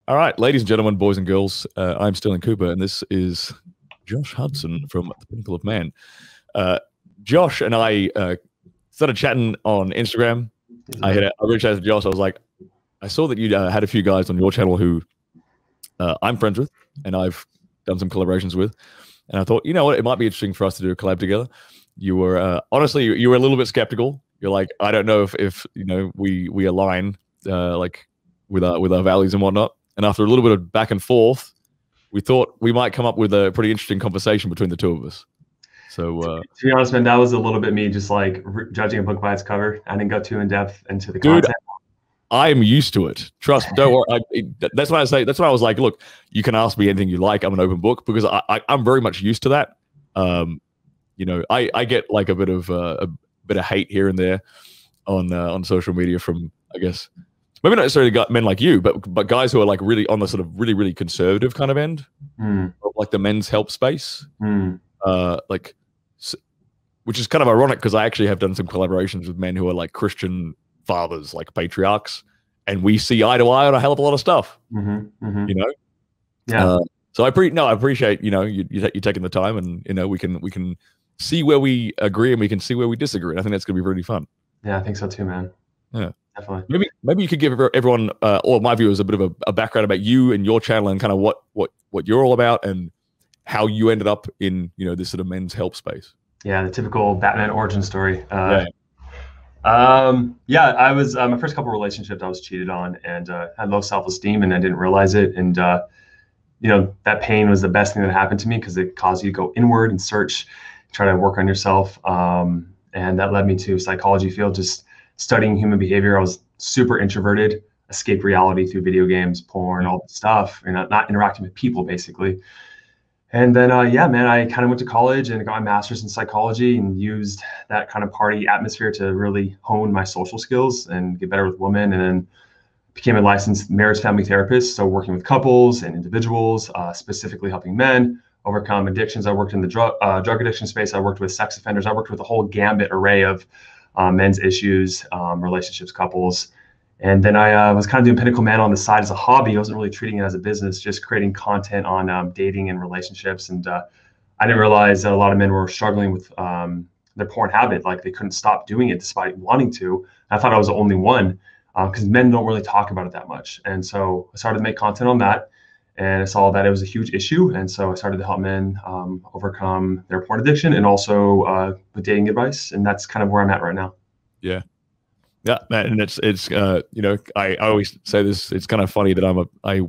All right, ladies and gentlemen, boys and girls, I'm Stirling Cooper, and this is Josh Hudson from The Pinnacle of Man. Josh and I started chatting on Instagram. I reached out to Josh. I was like, I saw that you had a few guys on your channel who I'm friends with, and I've done some collaborations with. And I thought, you know what, it might be interesting for us to do a collab together. You were honestly, you were a little bit skeptical. You're like, I don't know if you know we align like with our values and whatnot. And after a little bit of back and forth, we thought we might come up with a pretty interesting conversation between the two of us. So, to be honest, man, that was a little bit me just like judging a book by its cover. I didn't go too in depth into the content. I'm used to it. Trust, don't worry. That's why I say. That's why I was like, look, you can ask me anything you like. I'm an open book because I'm very much used to that. You know, I get like a bit of hate here and there on social media from, I guess, maybe not necessarily men like you, but guys who are like really on the sort of really conservative kind of end, like the men's help space, like, which is kind of ironic because I actually have done some collaborations with men who are like Christian fathers, like patriarchs, and we see eye to eye on a hell of a lot of stuff. You know, yeah. So I appreciate you taking the time, and you know we can see where we agree and we can see where we disagree. And I think that's gonna be really fun. Yeah, I think so too, man. Yeah. Definitely. Maybe you could give everyone, all of my viewers, a bit of a background about you and your channel and kind of what you're all about and how you ended up in this sort of men's help space. Yeah, the typical Batman origin story. Yeah, I was my first couple of relationships I was cheated on and had low self-esteem and I didn't realize it. And that pain was the best thing that happened to me because it caused you to go inward and search, try to work on yourself. And that led me to psychology field, just studying human behavior. I was super introverted, escape reality through video games, porn, all that stuff, and not interacting with people basically. And then, man, I kind of went to college and got my master's in psychology and used that kind of party atmosphere to really hone my social skills and get better with women. And then became a licensed marriage family therapist. So working with couples and individuals, specifically helping men overcome addictions. I worked in the drug addiction space. I worked with sex offenders. I worked with a whole gambit array of men's issues, relationships, couples. And then I was kind of doing Pinnacle Man on the side as a hobby. I wasn't really treating it as a business, just creating content on dating and relationships. And I didn't realize that a lot of men were struggling with their porn habit. Like they couldn't stop doing it despite wanting to. I thought I was the only one because men don't really talk about it that much. And so I started to make content on that. And I saw that it was a huge issue. And so I started to help men overcome their porn addiction and also with dating advice. And that's kind of where I'm at right now. Yeah. Yeah, man, and it's I always say this. It's kind of funny that I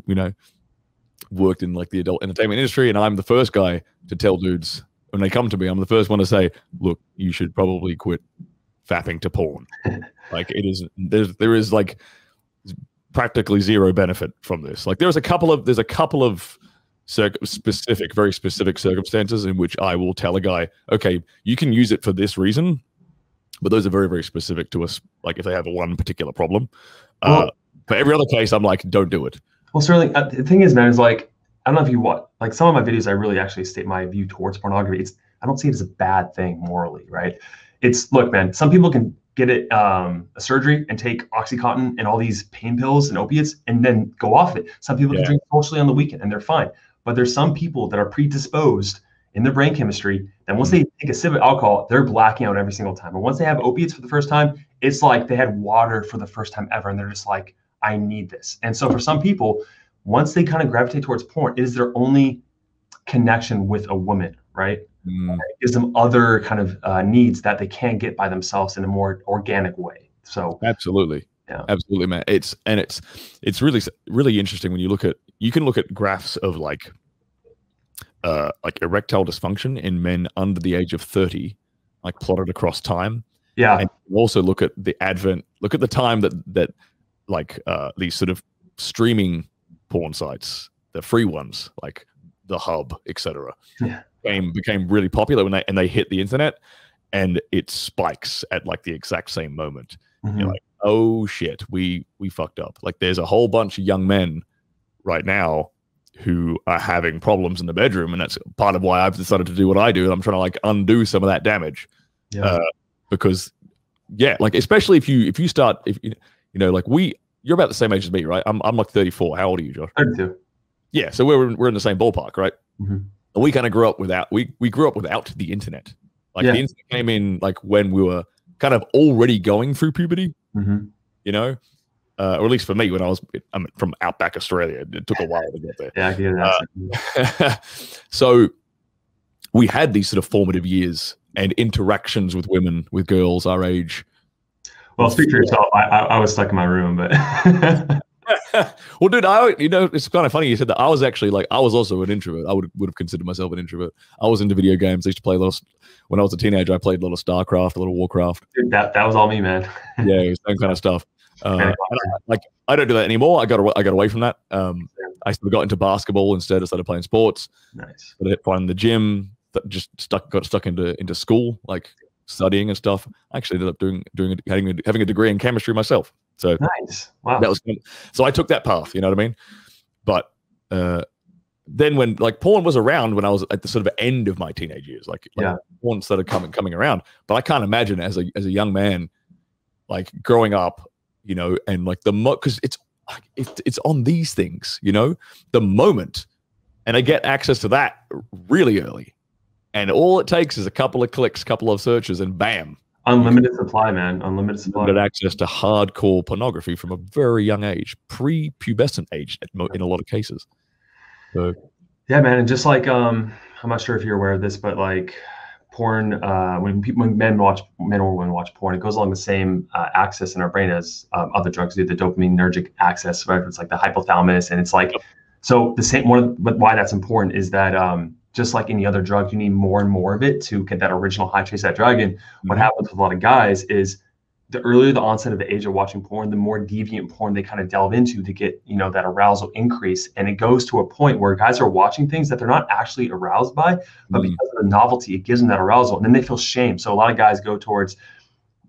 worked in like the adult entertainment industry, and I'm the first guy to tell dudes when they come to me. I'm the first one to say, "Look, you should probably quit fapping to porn." Like it is, there is like practically zero benefit from this. Like there's a couple of very specific circumstances in which I will tell a guy, "Okay, you can use it for this reason." But those are very specific to us. Like if they have one particular problem, for every other case, I'm like, don't do it. Well, Sterling, the thing is, man, is like, I don't know if you want, like some of my videos, I really actually state my view towards pornography. I don't see it as a bad thing morally, right? Look, man, some people can get a surgery and take Oxycontin and all these pain pills and opiates and then go off it. Some people can drink socially on the weekend and they're fine. But there's some people that are predisposed in their brain chemistry, then once they take a sip of alcohol, they're blacking out every single time. And once they have opiates for the first time, it's like they had water for the first time ever. And they're just like, I need this. And so for some people, once they kind of gravitate towards porn, it is their only connection with a woman, right? It gives them other kind of needs that they can't get by themselves in a more organic way. So absolutely. Yeah. Absolutely, man. It's really interesting when you can look at graphs of like erectile dysfunction in men under the age of 30, like plotted across time. Yeah. And also look at the time that like these sort of streaming porn sites, the free ones like the Hub, etc. became really popular when they hit the internet, and it spikes at like the exact same moment. You're like, oh shit, we fucked up. Like there's a whole bunch of young men right now who are having problems in the bedroom, and that's part of why I've decided to do what I do. And I'm trying to like undo some of that damage, because like especially if you start, like you're about the same age as me, right? I'm like 34. How old are you, Josh? 32. Yeah, so we're in the same ballpark, right? Mm-hmm. And we kind of grew up without we grew up without the internet. Like the internet came in like when we were kind of already going through puberty, you know, or at least for me when I'm from outback Australia. It took a while to get there. Yeah, I get that. So we had these sort of formative years and interactions with women, with girls our age. Well, speak for yourself. I was stuck in my room, but well, dude, it's kind of funny you said that. I was actually like, I was also an introvert. I would have considered myself an introvert. I was into video games. I used to play a lot of, when I was a teenager, I played a lot of StarCraft, a lot of Warcraft. Dude, that was all me, man. Yeah, same kind of stuff. I don't do that anymore. I got away from that. I still got into basketball instead. I started playing sports. Nice. Started finding the gym. Just got stuck into school, like studying and stuff. I actually ended up having a degree in chemistry myself. So nice. Wow. That was so I took that path. You know what I mean? But then when like porn was around when I was at the sort of end of my teenage years, like porn started coming around. But I can't imagine as a young man, like growing up, you know, and like because it's on these things, you know, the moment, and I get access to that really early. And all it takes is a couple of clicks, couple of searches, and bam. Unlimited supply, man. Unlimited supply. Unlimited access to hardcore pornography from a very young age, pre-pubescent age in a lot of cases. So, yeah, man. And just like, I'm not sure if you're aware of this, but like porn, when men or women watch porn, it goes along the same axis in our brain as other drugs do, the dopaminergic axis, right? It's like the hypothalamus. And it's like, so the same but why that's important is that, just like any other drug, you need more and more of it to get that original high trace of that drug. And what happens with a lot of guys is the earlier the onset of the age of watching porn, the more deviant porn they kind of delve into to get, you know, that arousal increase. And it goes to a point where guys are watching things that they're not actually aroused by, but because of the novelty, it gives them that arousal. And then they feel shame. So a lot of guys go towards,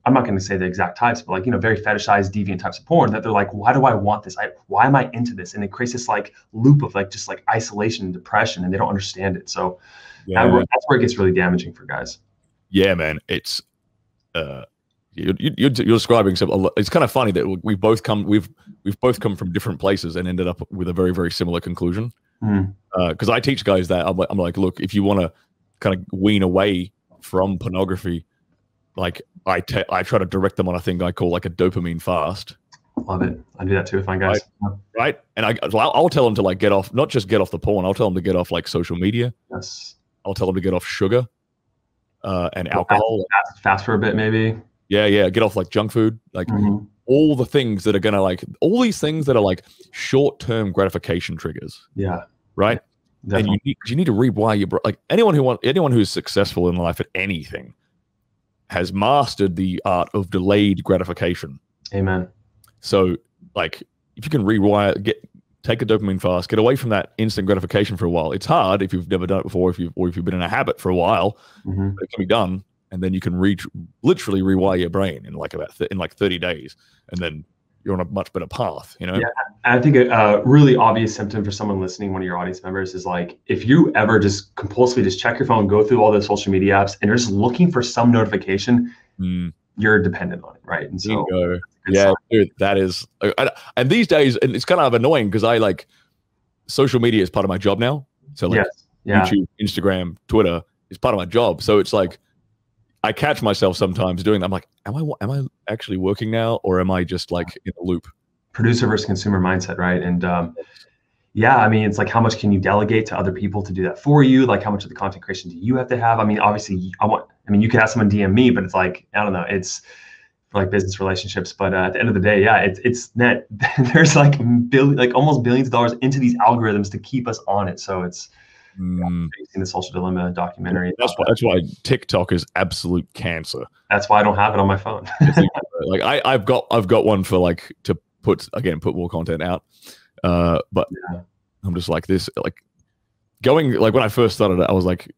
I'm not going to say the exact types, but like, you know, very fetishized, deviant types of porn that they're like, why do I want this? Why am I into this? And it creates this like loop of like, just like isolation and depression, and they don't understand it. So that's where it gets really damaging for guys. Yeah, man. It's, you're describing something. It's kind of funny that we've both come from different places and ended up with a very, very similar conclusion. Because I teach guys that I'm like, look, if you want to kind of wean away from pornography, like I try to direct them on a thing I call like a dopamine fast. Love it. I do that too with my guys. Right. And I'll tell them to like not just get off the porn. I'll tell them to get off like social media. Yes. I'll tell them to get off sugar and alcohol. Fast for a bit, maybe. Yeah. Get off like junk food. Like all the things that are going to like, all these things that are like short-term gratification triggers. Yeah. Right. Definitely. And you need to rewire your, like anyone who's successful in life at anything has mastered the art of delayed gratification. Amen. So, like, if you can rewire, take a dopamine fast, get away from that instant gratification for a while. It's hard if you've never done it before, if you've been in a habit for a while. But it can be done, and then you can literally rewire your brain in like 30 days, and then you're on a much better path. You know? Yeah, I think a really obvious symptom for someone listening, one of your audience members, is like if you ever just compulsively just check your phone, go through all the social media apps, and you're just looking for some notification, you're dependent on it, right? And so, yeah, dude, that is, and these days, and it's kind of annoying because I like social media is part of my job now. So like YouTube, Instagram, Twitter is part of my job. So it's like I catch myself sometimes doing that. I'm like, am I actually working now, or am I just like in a loop? Producer versus consumer mindset, right? And yeah, I mean, it's like how much can you delegate to other people to do that for you? Like how much of the content creation do you have to have? I mean, obviously, you could have someone DM me, but it's like, I don't know, it's for like business relationships. But at the end of the day, yeah, it's net. There's like almost billions of dollars into these algorithms to keep us on it. So it's, you've seen the Social Dilemma documentary. That's why TikTok is absolute cancer. That's why I don't have it on my phone. Like I've got one for like to put more content out. But I'm just like this, like going, like when I first started it, I was like,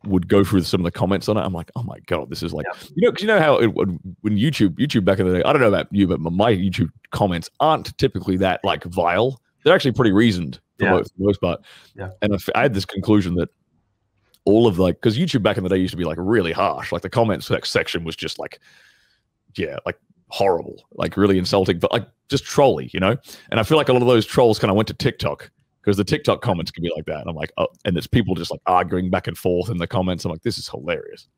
would go through some of the comments on it. I'm like, oh my God, this is like, because you know how when YouTube back in the day, I don't know about you, but my YouTube comments aren't typically that like vile. They're actually pretty reasoned for the most part. Yeah. And I had this conclusion that all of like, because YouTube back in the day used to be like really harsh. Like the comments section was just like, like horrible, like really insulting, but like just trolly, you know? And I feel like a lot of those trolls kind of went to TikTok because the TikTok comments can be like that. And I'm like, oh, and it's people just like arguing back and forth in the comments. I'm like, this is hilarious.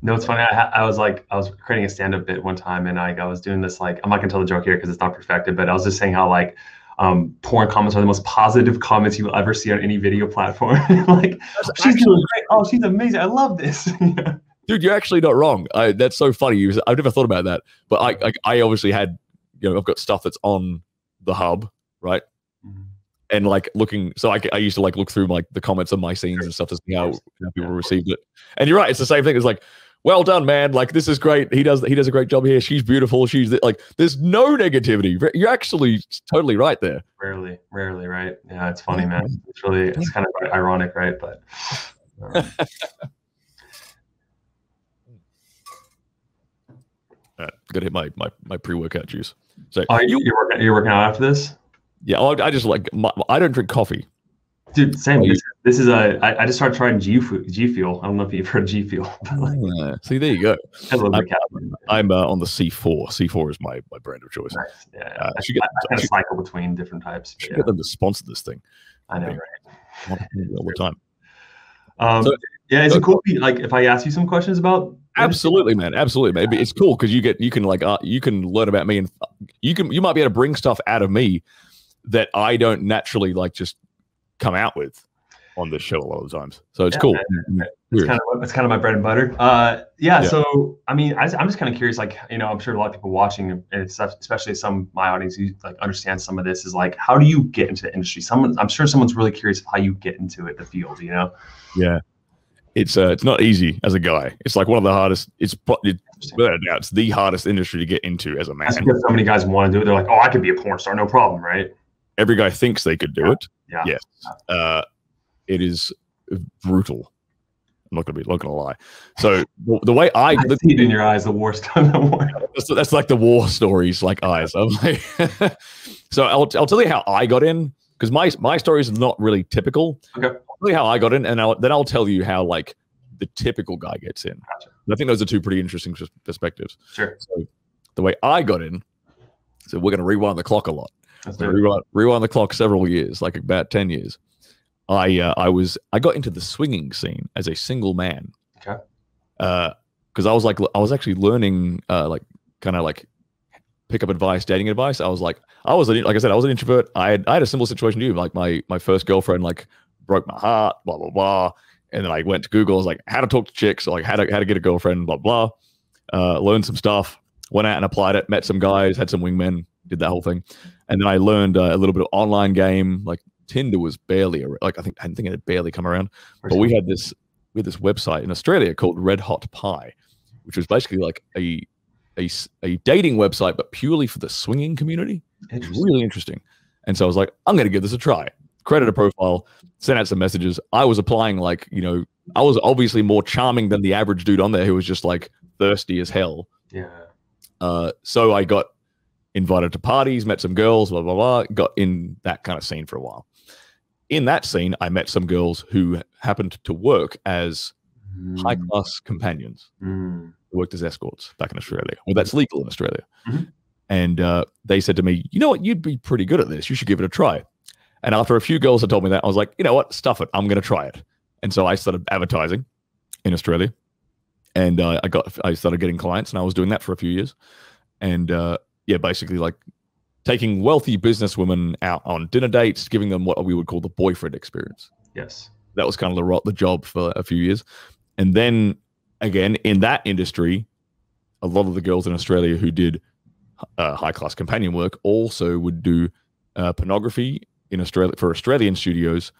No, it's funny. I was creating a stand-up bit one time, and I was doing this, like, I'm not gonna tell the joke here because it's not perfected, but I was just saying how like porn comments are the most positive comments you will ever see on any video platform. Like, she's doing great. Oh, she's amazing. I love this. Dude, you're actually not wrong. That's so funny. I've never thought about that, but I obviously had, you know, I've got stuff that's on the hub, right? Mm-hmm. And like looking, so I used to like look through like the comments on my scenes and stuff to see how people received it. And you're right, it's the same thing. It's like, well done, man. Like, this is great. He does a great job here. She's beautiful. She's like, there's no negativity. You're actually totally right there. Rarely, right? Yeah, it's funny, man. It's kind of ironic, right? But gotta hit my pre-workout juice. So you're working out after this? Yeah, I just like I don't drink coffee. Dude, same. This is I just started trying G Fuel. I don't know if you've heard of G Fuel. See, there you go. I'm on the C4. C4 is my brand of choice. Nice. Yeah, I kind of cycle between different types. Should get them to sponsor this thing. I know, right? All the time. Yeah, is it cool if I ask you some questions about? Absolutely, man. Absolutely, man. It's cool because you can learn about me, and you might be able to bring stuff out of me that I don't naturally like just come out with on this show a lot of the times. So it's cool. It's kind of my bread and butter. So I mean, I'm just kind of curious, like, you know, I'm sure a lot of people watching, and it's especially some of my audience who like understand some of this, is like, how do you get into the industry? I'm sure someone's really curious how you get into it, the field, you know? Yeah. It's not easy as a guy. It's like one of the hardest. It's without a doubt, it's the hardest industry to get into as a man. That's because so many guys want to do it. They're like, oh, I could be a porn star, no problem, right? Every guy thinks they could do it. Yeah. Yes. It is brutal. I'm not gonna lie. So the way I see it in your eyes, the war stuff. That's like the war stories, like eyes. I'm like, so I'll tell you how I got in, because my story is not really typical. Okay. I'll tell you how I got in, and then I'll tell you how like the typical guy gets in. Gotcha. I think those are two pretty interesting perspectives. Sure. So the way I got in, so we're gonna rewind the clock a lot. Rewind the clock several years, like about 10 years. I got into the swinging scene as a single man. Okay. Because I was actually learning like kind of like pick up advice, dating advice. Like I said, I was an introvert. I had a similar situation to you. Like my first girlfriend like broke my heart, blah blah blah. And then I went to Google. I was like, how to talk to chicks, like how to get a girlfriend, blah blah. Learned some stuff. Went out and applied it. Met some guys. Had some wingmen. Did that whole thing. And then I learned a little bit of online game. Like Tinder was barely like I think it had barely come around. But we had this website in Australia called Red Hot Pie, which was basically like a dating website, but purely for the swinging community. It's really interesting. And so I was like, I'm going to give this a try. Created a profile, sent out some messages. I was applying like, you know, I was obviously more charming than the average dude on there who was just like thirsty as hell. Yeah. So I got invited to parties, met some girls, blah, blah, blah, got in that kind of scene for a while. In that scene, I met some girls who happened to work as high-class companions. Who worked as escorts back in Australia. Well, that's legal in Australia. And they said to me, you know what, you'd be pretty good at this. You should give it a try. And after a few girls had told me that, I was like, you know what, stuff it. I'm going to try it. And so I started advertising in Australia. And I started getting clients, and I was doing that for a few years. And basically like taking wealthy businesswomen out on dinner dates, giving them what we would call the boyfriend experience. Yes. That was kind of the job for a few years. And then again, in that industry, a lot of the girls in Australia who did high-class companion work also would do pornography in Australia for Australian studios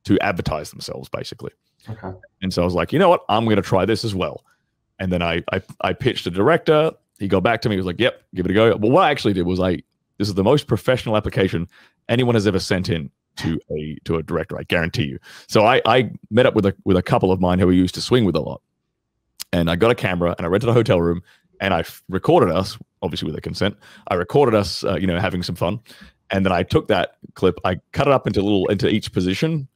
to advertise themselves, basically. Okay. And so I was like, you know what? I'm going to try this as well. And then I pitched a director. He got back to me. He was like, yep, give it a go. But what I actually did was this is the most professional application anyone has ever sent in to a director, I guarantee you. So I met up with a couple of mine who we used to swing with a lot. And I got a camera and I rented a hotel room and I recorded us, obviously with their consent. I recorded us, having some fun. And then I took that clip, I cut it up into each position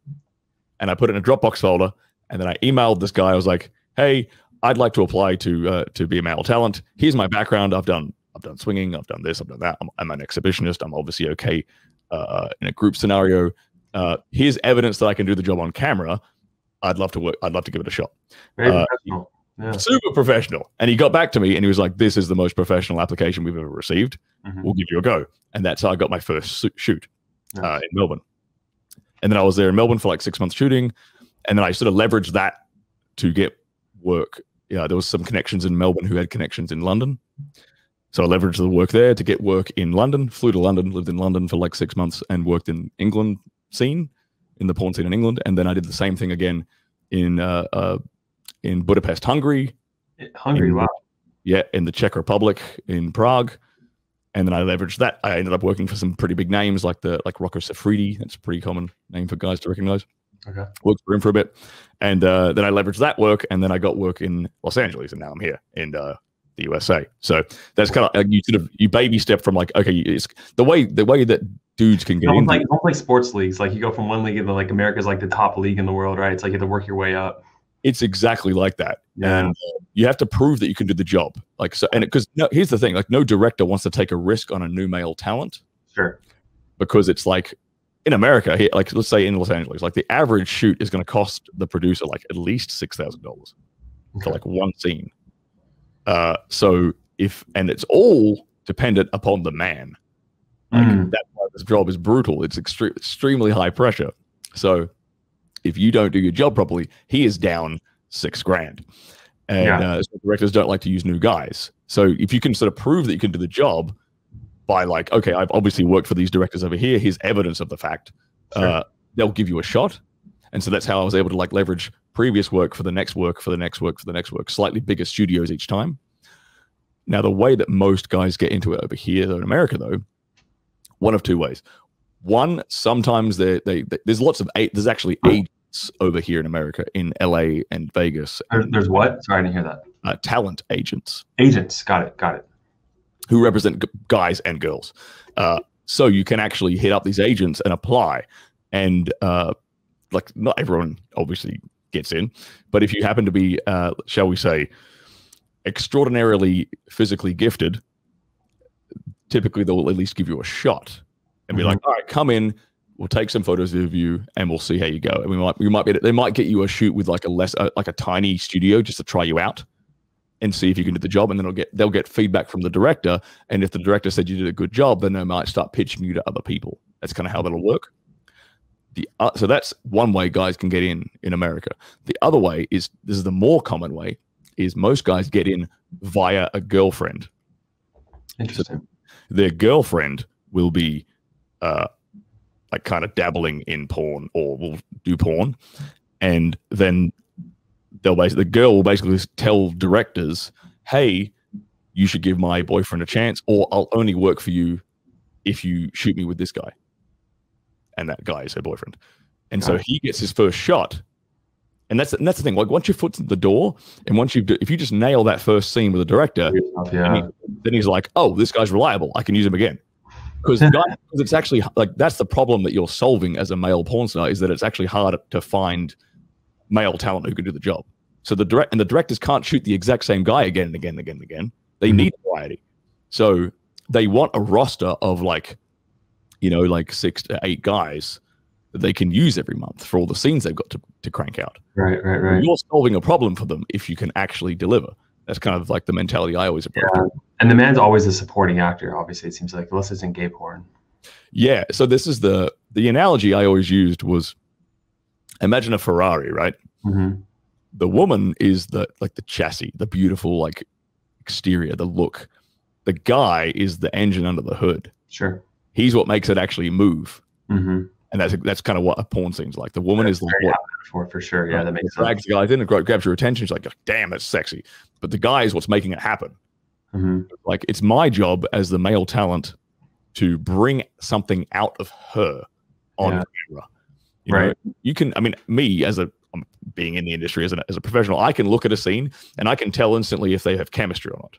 and I put it in a Dropbox folder. And then I emailed this guy. I was like, hey, I'd like to apply to be a male talent. Here's my background. I've done I've done swinging, I've done this, I've done that. I'm an exhibitionist. I'm obviously okay in a group scenario. Here's evidence that I can do the job on camera. I'd love to work. I'd love to give it a shot. Very professional. Yeah. Super professional. And he got back to me and he was like, this is the most professional application we've ever received. We'll give you a go. And that's how I got my first shoot in Melbourne. And then I was there in Melbourne for like 6 months shooting. And then I sort of leveraged that to get work. Yeah, there was some connections in Melbourne who had connections in London. So I leveraged the work there to get work in London, flew to London, lived in London for like 6 months and worked in England scene, in the porn scene in England. And then I did the same thing again in Budapest, Hungary. Wow. Yeah, in the Czech Republic, in Prague. And then I leveraged that. I ended up working for some pretty big names like Rocco Siffredi. That's a pretty common name for guys to recognize. Okay. Worked for him for a bit. And then I leveraged that work, and then I got work in Los Angeles, and now I'm here in the USA. So that's kind of you baby step from like, okay, it's the way that dudes can get in. Don't play sports leagues. Like you go from one league into like America's like the top league in the world, right? It's like you have to work your way up. It's exactly like that. Yeah. And you have to prove that you can do the job. Like, so, and because here's the thing, like no director wants to take a risk on a new male talent. Sure. Because it's like in America here, like let's say in Los Angeles, like the average shoot is going to cost the producer like at least $6,000 for like one scene. So and it's all dependent upon the man. Like that part of this job is brutal. It's extremely high pressure. So if you don't do your job properly, he is down $6,000. And directors don't like to use new guys. So if you can sort of prove that you can do the job by like, okay, I've obviously worked for these directors over here. Here's evidence of the fact. Sure. They'll give you a shot. And so that's how I was able to like leverage previous work for the next work, for the next work, for the next work, slightly bigger studios each time. Now, the way that most guys get into it over here, though, in America, though, one of two ways. One, sometimes there's there's actually agents over here in America, in LA and Vegas. There's what? Sorry, I didn't hear that. Talent agents. Agents, got it. Who represent guys and girls. So you can actually hit up these agents and apply. And like not everyone obviously gets in, but if you happen to be, shall we say, extraordinarily physically gifted, typically they'll at least give you a shot and be like, all right, come in, we'll take some photos of you and we'll see how you go. And they might get you a shoot with like a tiny studio just to try you out and see if you can do the job. And then they'll get feedback from the director. And if the director said you did a good job, then they might start pitching you to other people. That's kind of how that'll work. So that's one way guys can get in America. The other way this is the more common way, is most guys get in via a girlfriend. Interesting. So their girlfriend will be like kind of dabbling in porn or will do porn. And then the girl will basically tell directors, hey, you should give my boyfriend a chance, or I'll only work for you if you shoot me with this guy. And that guy is her boyfriend. And so he gets his first shot. And that's the thing. Like once your foot's in the door, and if you just nail that first scene with a director, then he's like, oh, this guy's reliable. I can use him again. Because it's actually like that's the problem that you're solving as a male porn star, is that it's actually hard to find male talent who can do the job. So the directors can't shoot the exact same guy again and again and again and again. They need variety. So they want a roster of like 6 to 8 guys that they can use every month for all the scenes they've got to crank out. Right. You're solving a problem for them if you can actually deliver. That's kind of like the mentality I always approach. Yeah. And the man's always a supporting actor, obviously, it seems like, unless it's in gay porn. Yeah. So this is the analogy I always used was, imagine a Ferrari, right? The woman is the chassis, the beautiful like exterior, the look. The guy is the engine under the hood. Sure. He's what makes it actually move. And that's kind of what a porn scene's like. The woman is like what for sure. Yeah, that makes sense. Drags the guys in and grabs your attention. She's like, damn, that's sexy. But the guy is what's making it happen. Like it's my job as the male talent to bring something out of her on camera. You know, you can. I mean, me as being in the industry as a professional, I can look at a scene and I can tell instantly if they have chemistry or not.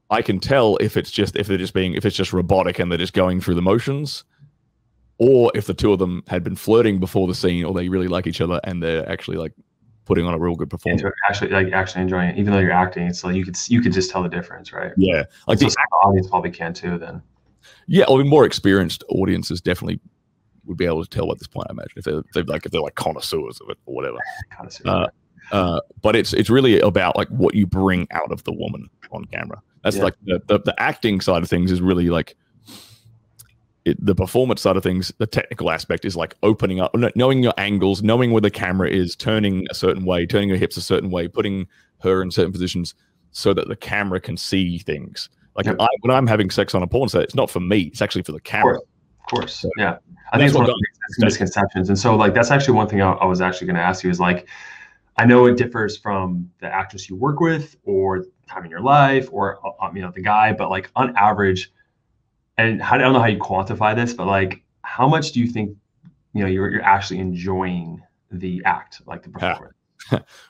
I can tell if it's just robotic and they're just going through the motions, or if the two of them had been flirting before the scene, or they really like each other and they're actually like putting on a real good performance. And actually enjoying it, even though you're acting, it's like you could just tell the difference, right? Yeah, like the audience probably can too. Then, yeah, I mean, more experienced audiences definitely would be able to tell at this point. I imagine if they're like connoisseurs of it or whatever. But it's really about like what you bring out of the woman on camera. That's like the acting side of things is really like the performance side of things. The technical aspect is like opening up, knowing your angles, knowing where the camera is, turning a certain way, turning her hips a certain way, putting her in certain positions so that the camera can see things. Like when I'm having sex on a porn set, it's not for me. It's actually for the camera. Of course. So, yeah. I think it's one of the misconceptions. And so like, that's actually one thing I was actually going to ask you is like, I know it differs from the actress you work with or time in your life or, the guy, but like on average, and I don't know how you quantify this, but like, how much do you think, you're actually enjoying the act, like the performance?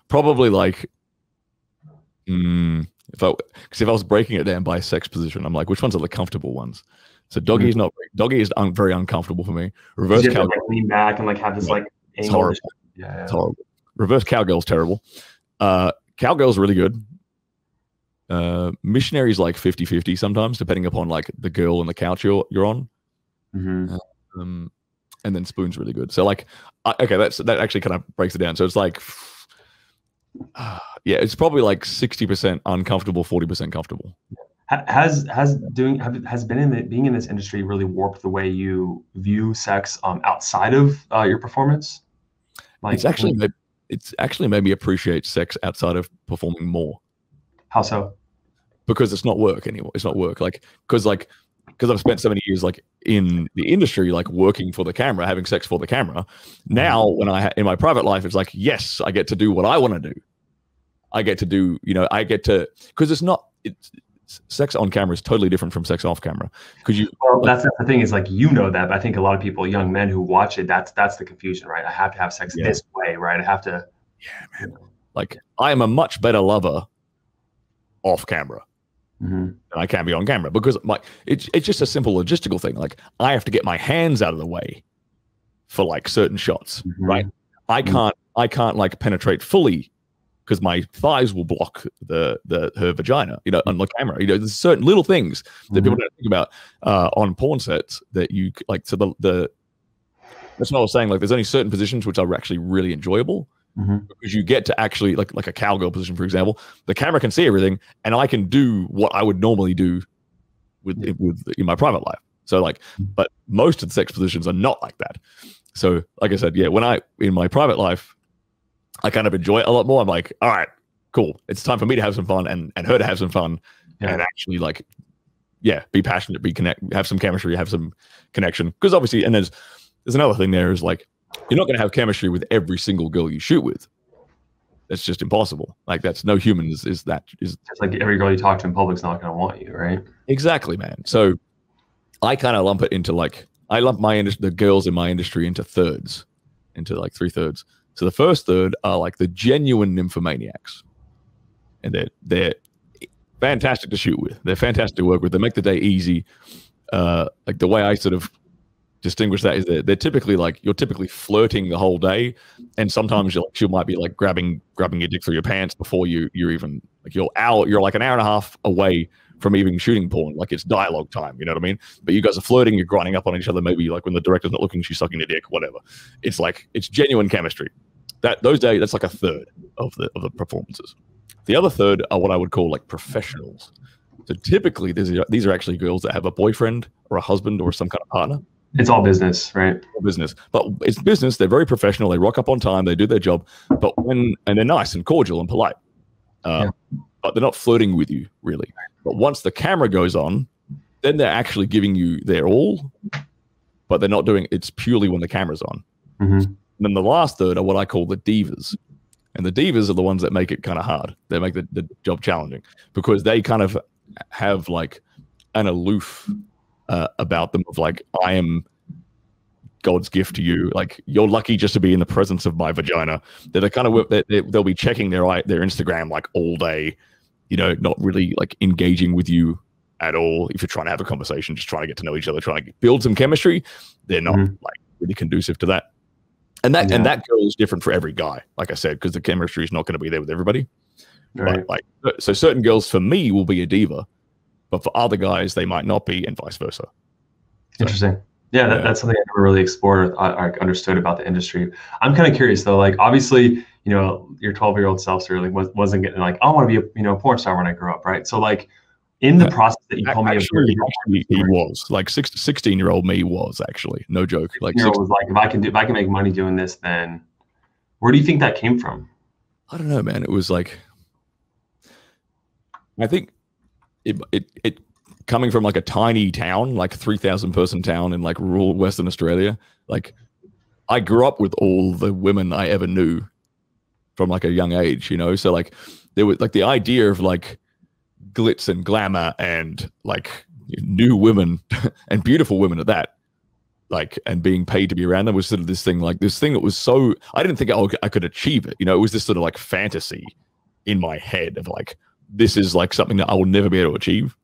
Probably like, if I was breaking it down by sex position, I'm like, which ones are the comfortable ones? So doggy is very uncomfortable for me. Reverse cowgirl, like lean back and like have this like angle. Horrible. It's horrible. Reverse cowgirl's terrible. Cowgirl's really good. Missionary's like 50-50 sometimes, depending upon like the girl and the couch you're on. And then spoon's really good. So like, okay, that actually kind of breaks it down. So it's like, it's probably like 60% uncomfortable, 40% comfortable. Has being in this industry really warped the way you view sex outside of your performance? Like it's actually made me appreciate sex outside of performing more. How so? Because it's not work anymore. It's not work. Because I've spent so many years like in the industry, like working for the camera, having sex for the camera. Now, when in my private life, it's like, yes, I get to do what I want to do. I get to do, because sex on camera is totally different from sex off camera. That's the thing is like, that, but I think a lot of people, young men who watch it, that's the confusion, right? I have to have sex this way, right? I have to. Yeah, man. Like I am a much better lover off camera than I can be on camera because it's just a simple logistical thing. Like I have to get my hands out of the way for like certain shots, right? I can't like penetrate fully because my thighs will block her vagina, on the camera. There's certain little things that people don't think about on porn sets that you like. So that's what I was saying. Like, there's only certain positions which are actually really enjoyable because you get to actually like a cowgirl position, for example. The camera can see everything, and I can do what I would normally do with in my private life. So like, but most of the sex positions are not like that. So like I said, when in my private life, I kind of enjoy it a lot more. I'm like, all right, cool. It's time for me to have some fun and her to have some fun and actually like, be passionate, have some chemistry, have some connection. Because obviously, and there's another thing there is like, you're not going to have chemistry with every single girl you shoot with. That's just impossible. Like that's no human is just like every girl you talk to in public is not going to want you, right? Exactly, man. So I kind of lump it into like, I lump the girls in my industry into thirds, into like 3/3. So the first third are like the genuine nymphomaniacs, and they're fantastic to shoot with. They're fantastic to work with. They make the day easy. Like the way I sort of distinguish that is they're typically like, you're typically flirting the whole day, and sometimes she might be like grabbing your dick through your pants before you're even like you're like an hour and a half away from even shooting porn. Like it's dialogue time, you know what I mean? But you guys are flirting, you're grinding up on each other. Maybe like when the director's not looking, she's sucking your dick, whatever. It's like, it's genuine chemistry. Those days, that's like a third of the performances. The other third are what I would call like professionals. So typically these are actually girls that have a boyfriend or a husband or some kind of partner. It's all business, right? Business, but it's business. They're very professional. They rock up on time. They do their job. But and they're nice and cordial and polite. But they're not flirting with you really. But once the camera goes on, then they're actually giving you their all. But they're not doing it's purely when the camera's on. And then the last third are what I call the divas. And the divas are the ones that make it kind of hard. They make the job challenging because they kind of have like an aloof about them of like, I am God's gift to you. Like, you're lucky just to be in the presence of my vagina. They're the kind of they'll be checking their Instagram like all day, not really like engaging with you at all. If you're trying to have a conversation, just trying to get to know each other, trying to build some chemistry, they're not like really conducive to that. And that girl is different for every guy, like I said, because the chemistry is not going to be there with everybody. Right. But so certain girls for me will be a diva, but for other guys they might not be, and vice versa. So, interesting. Yeah, that's something I never really explored or understood about the industry. I'm kind of curious though. Like, obviously, your 12-year-old self Sterling wasn't getting like, I want to be a porn star when I grow up, right? So like, in the process that you told me, actually he was like 16-year-old me was actually, no joke. Like, was like, if I can make money doing this, then where do you think that came from? I don't know, man. It was like, I think it coming from like a tiny town, like 3,000 person town in like rural Western Australia. Like, I grew up with all the women I ever knew from like a young age, so like there was like the idea of like glitz and glamour and like new women and beautiful women at that, like, and being paid to be around them was sort of this thing that was so, I didn't think I could achieve it. It was this sort of like fantasy in my head of like, this is like something that I will never be able to achieve.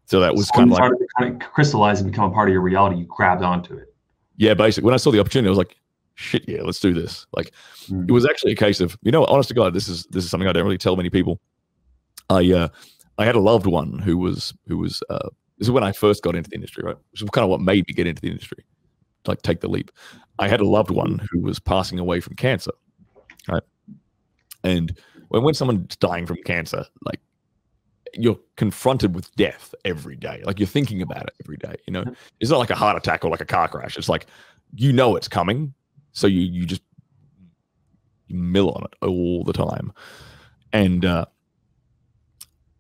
So that was kind of like, kind of crystallize and become a part of your reality. You grabbed onto it. Yeah, basically. When I saw the opportunity, I was like, shit, yeah, let's do this. Like, it was actually a case of, honest to God, this is something I don't really tell many people. I had a loved one who was this is when I first got into the industry, right? Which is kind of what made me get into the industry, like take the leap. I had a loved one who was passing away from cancer, right? And when someone's dying from cancer, like, you're confronted with death every day. Like, you're thinking about it every day, It's not like a heart attack or like a car crash. It's like, it's coming. So you just mill on it all the time. And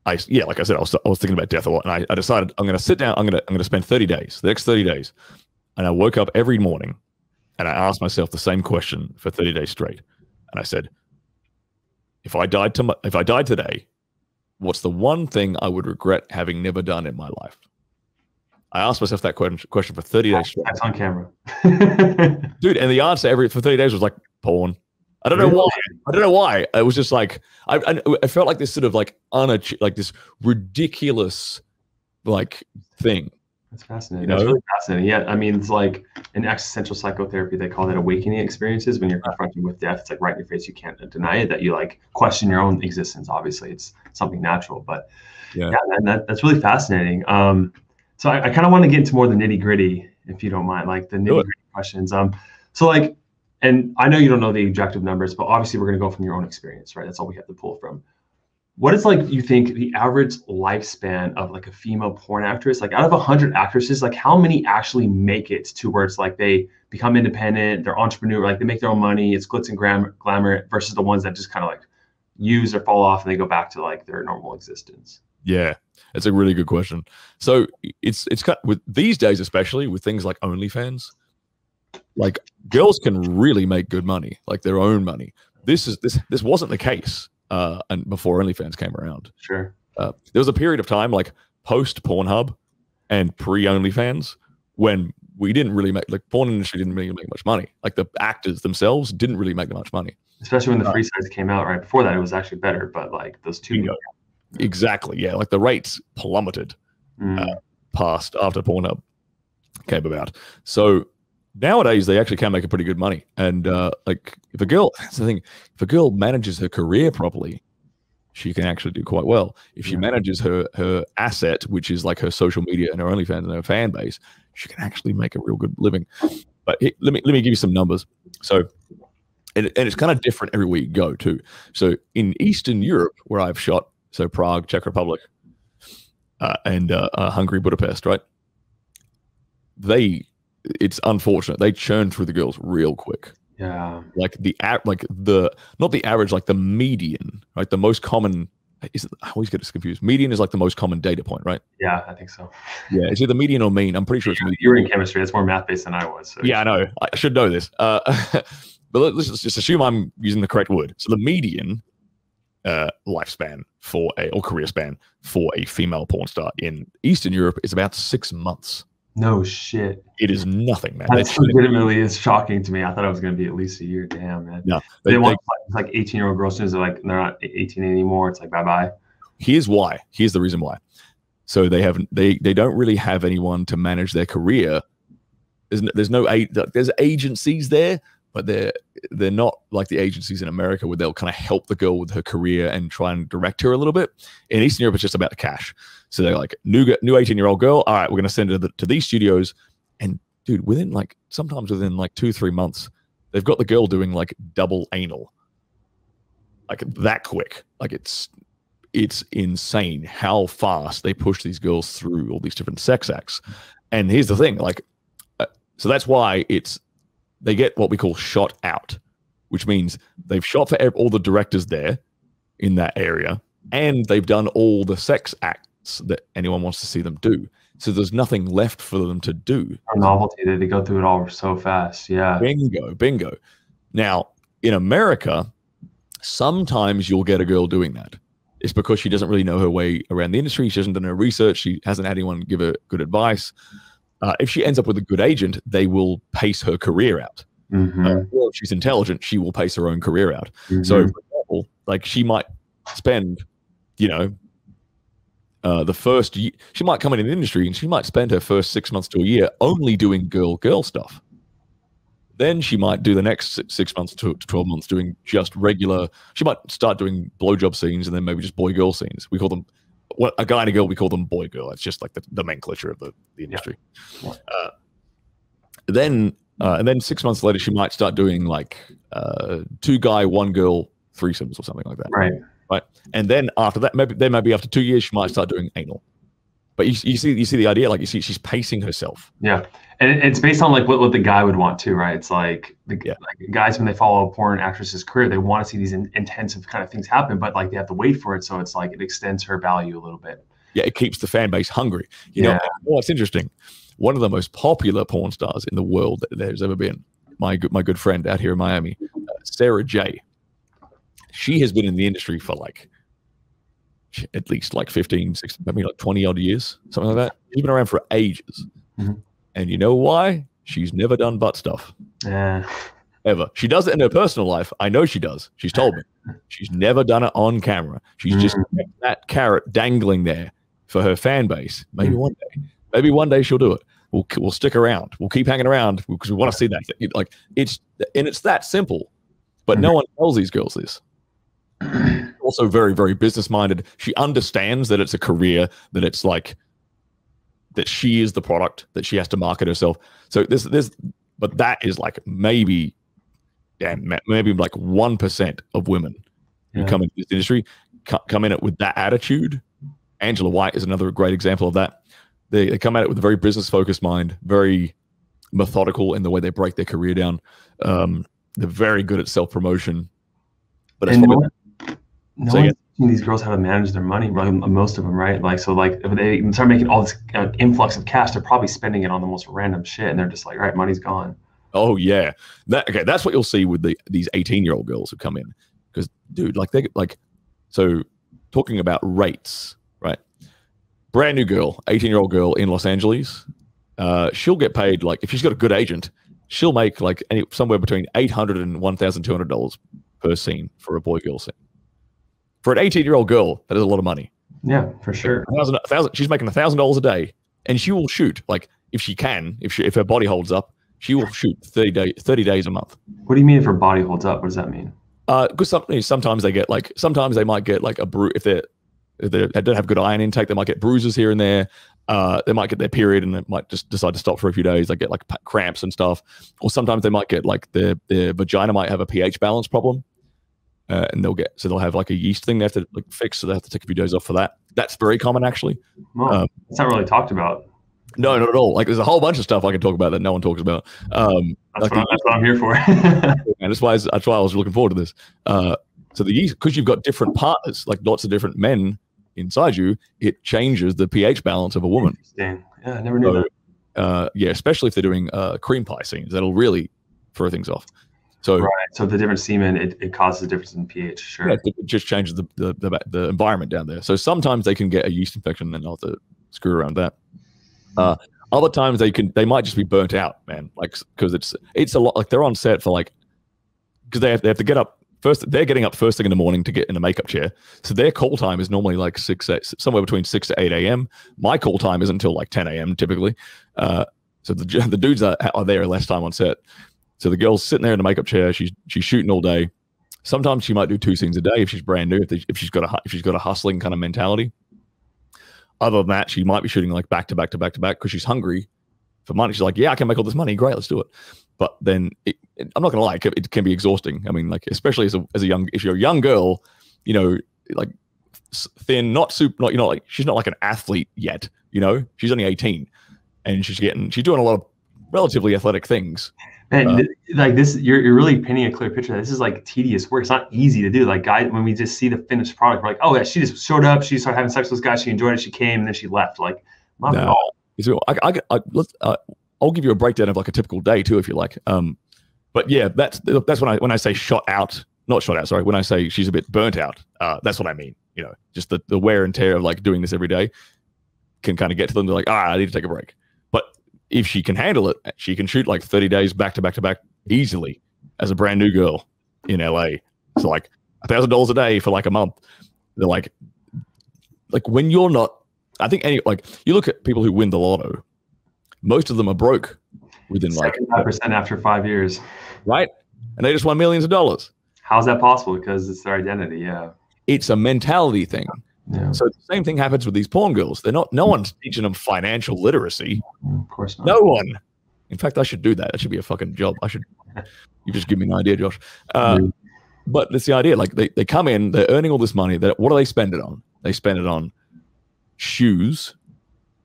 like I said, I was thinking about death a lot, and I decided I'm going to sit down. I'm going to spend 30 days, the next 30 days. And I woke up every morning and I asked myself the same question for 30 days straight. And I said, if I died today, what's the one thing I would regret having never done in my life? I asked myself that question for 30 days straight. That's on camera. Dude, and the answer for 30 days was like porn. I don't know why. I don't know why. It was just like, I felt like this sort of like like this ridiculous like thing. That's fascinating. That's really fascinating. Yeah, I mean, it's like in existential psychotherapy, they call that awakening experiences. When you're confronted with death, it's like right in your face. You can't deny it, that you like question your own existence. Obviously, it's something natural, but yeah man, that's really fascinating. So I kind of want to get into more of the nitty gritty, if you don't mind, like the nitty gritty questions. So like, and I know you don't know the objective numbers, but obviously we're going to go from your own experience, right? That's all we have to pull from. What is like, you think the average lifespan of like a female porn actress, like out of 100 actresses, like how many actually make it to where it's like they become independent, they're entrepreneur, like they make their own money, it's glitz and glamour versus the ones that just kind of like use or fall off and they go back to like their normal existence? Yeah, it's a really good question. So it's kind of, with these days, especially with things like OnlyFans, like girls can really make good money, like their own money. This wasn't the case. And before OnlyFans came around. Sure. There was a period of time like post Pornhub and pre OnlyFans when we didn't really make, like, porn industry didn't really make much money. Like the actors themselves didn't really make much money. Especially when the free sites came out, right? Before that, it was actually better, but like those two. Exactly. Yeah. Like the rates plummeted past after Pornhub came about. So nowadays they actually can make a pretty good money. And like if a girl, that's the thing, if a girl manages her career properly, she can actually do quite well. If she manages her asset, which is like her social media and her OnlyFans and her fan base, she can actually make a real good living. But let me give you some numbers. So, and it's kind of different everywhere you go too. So in Eastern Europe, where I've shot, so Prague, Czech Republic, and Hungary, Budapest, right? It's unfortunate. They churn through the girls real quick. Yeah. Like not the average, like the median, right? The most common, I always get this confused. Median is like the most common data point, right? Yeah, I think so. Yeah. Is it the median or mean? I'm pretty sure it's median. You were in chemistry. That's more math based than I was. So yeah, I know. I should know this. But let's just assume I'm using the correct word. So the median lifespan or career span for a female porn star in Eastern Europe is about 6 months. No shit. It is nothing, man. That legitimately is shocking to me. I thought it was going to be at least a year. Damn, man. No, they want like 18-year-old girls. They're like, they're not 18 anymore. It's like bye-bye. Here's why. Here's the reason why. So they don't really have anyone to manage their career. There's agencies there, but they're not like the agencies in America where they'll kind of help the girl with her career and try and direct her a little bit. In Eastern Europe, it's just about the cash. So they're like, new 18-year-old girl, all right, we're going to send her to these studios. And dude, sometimes within like 2-3 months, they've got the girl doing like double anal. Like that quick. Like it's insane how fast they push these girls through all these different sex acts. And here's the thing, like, so that's why they get what we call shot out, which means they've shot for all the directors there in that area, and they've done all the sex acts that anyone wants to see them do. So there's nothing left for them to do. Novelty, they go through it all so fast. Yeah. Bingo. Now, in America, sometimes you'll get a girl doing that. It's because she doesn't really know her way around the industry. She hasn't done her research. She hasn't had anyone give her good advice. If she ends up with a good agent, they will pace her career out. Or if she's intelligent, she will pace her own career out. So, for example, like she might spend, the first year, she might come in the industry and she might spend her first 6 months to a year only doing girl stuff. Then she might do the next 6 months to 12 months doing just regular. She might start doing blowjob scenes and then maybe just boy-girl scenes. We call them, a guy and a girl, we call them boy-girl. It's just like the nomenclature of the industry. Yeah. And then 6 months later, she might start doing like 2-guy, 1-girl threesomes or something like that. Right. And then after that, maybe after 2 years, she might start doing anal. But you see the idea, like you see, she's pacing herself. Yeah, and it's based on like what the guy would want too, right? It's like like guys, when they follow a porn actress's career, they want to see these intensive kind of things happen, but like they have to wait for it, so it's like it extends her value a little bit. Yeah, it keeps the fan base hungry. You know, it's interesting. One of the most popular porn stars in the world that there's ever been, my good friend out here in Miami, Sarah J. She has been in the industry for like at least like 15, 16, maybe like 20 odd years, something like that. She's been around for ages. And you know why? She's never done butt stuff. Ever. She does it in her personal life. I know she does. She's told me. She's never done it on camera. She's just kept that carrot dangling there for her fan base. Maybe one day. Maybe one day she'll do it. We'll stick around. We'll keep hanging around because we want to see that. Like it's that simple. But no one tells these girls this. Also very, very business minded. She understands that it's a career, that it's like that she is the product, that she has to market herself. So but that is like maybe like 1% of women who come into this industry come in it with that attitude. Angela White is another great example of that. They come at it with a very business focused mind, very methodical in the way they break their career down. They're very good at self promotion. But no one's teaching these girls how to manage their money, right? Most of them, right? Like, so like if they start making all this influx of cash, they're probably spending it on the most random shit, and they're just like, all right, money's gone. Oh yeah, that's what you'll see with these 18-year-old girls who come in, because dude, so talking about rates, right? Brand new girl, 18-year-old girl in Los Angeles, she'll get paid, like if she's got a good agent, she'll make like somewhere between $800 and $1,200 per scene for a boy-girl scene. For an 18-year-old girl, that is a lot of money. Yeah, for sure. She's making $1,000 a day, and she will shoot, like if she can, if her body holds up, she will shoot 30 days a month. What do you mean if her body holds up? What does that mean? Because sometimes they might get like a bruise if they don't have good iron intake. They might get bruises here and there. They might get their period and they might just decide to stop for a few days. They get like cramps and stuff. Or sometimes they might get like their vagina might have a pH balance problem. And they'll have like a yeast thing they have to like fix. So they have to take a few days off for that. That's very common actually. Well, it's not really talked about. No, not at all. Like there's a whole bunch of stuff I can talk about that no one talks about. That's what I'm here for. And that's why I was looking forward to this. So the yeast, because you've got different partners, like lots of different men inside you, it changes the pH balance of a woman. Interesting. Yeah, I never knew that. Yeah, especially if they're doing cream pie scenes, that'll really throw things off. So right. So the different semen, it causes a difference in pH. Sure. Yeah, it just changes the environment down there. So sometimes they can get a yeast infection and they'll have to screw around that. Other times they might just be burnt out, man. Like because it's a lot. Like they're on set for like because they have to get up first. They're getting up first thing in the morning to get in a makeup chair. So their call time is normally like somewhere between 6 to 8 a.m. My call time is until like 10 a.m. typically. So the dudes are there less time on set. So the girl's sitting there in the makeup chair. She's shooting all day. Sometimes she might do 2 scenes a day if she's brand new. If she's got a hustling kind of mentality. Other than that, she might be shooting like back to back to back to back because she's hungry for money. She's like, yeah, I can make all this money. Great, let's do it. But then I'm not gonna lie, it can be exhausting. I mean, like especially if you're a young girl, you know, like thin, not like she's not like an athlete yet. You know, she's only 18, and she's doing a lot of relatively athletic things. And like this, you're really painting a clear picture. This is like tedious work. It's not easy to do. Like guys, when we just see the finished product, we're like, oh yeah, she just showed up. She started having sex with this guy. She enjoyed it. She came and then she left. Like not at all. I'll give you a breakdown of like a typical day too, if you like. But yeah, that's when I say not shot out. Sorry, when I say she's a bit burnt out, that's what I mean. You know, just the wear and tear of like doing this every day can kind of get to them. They're like, I need to take a break. But if she can handle it, she can shoot like 30 days back to back to back easily as a brand new girl in LA. So like $1,000 a day for like a month. They're like when you're not, I think you look at people who win the lotto, most of them are broke within 75% after 5 years. Right? And they just won millions of dollars. How's that possible? Because it's their identity. Yeah. It's a mentality thing. Yeah. So the same thing happens with these porn girls. No one's teaching them financial literacy. Of course not. No one. In fact, I should do that. That should be a fucking job. You just give me an idea, Josh. But it's the idea. Like they come in, they're earning all this money. What do they spend it on? They spend it on shoes.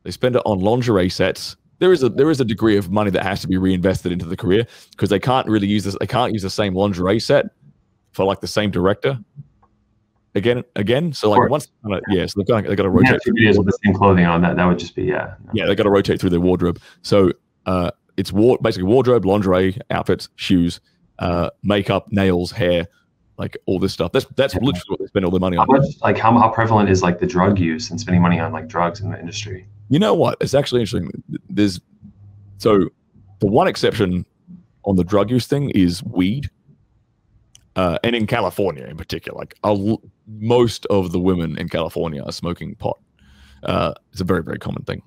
They spend it on lingerie sets. There is a degree of money that has to be reinvested into the career because they can't really use this. They can't use the same lingerie set for like the same director. Again. So like once, so they got to rotate. 2 videos with the same clothing on that. That would just be Yeah, they got to rotate through their wardrobe. So it's basically wardrobe, lingerie, outfits, shoes, makeup, nails, hair, like all this stuff. That's literally what they spend all their money on. How prevalent is like the drug use and spending money on like drugs in the industry? You know what? It's actually interesting. The one exception on the drug use thing is weed. And in California in particular, like most of the women in California are smoking pot. It's a very, very common thing.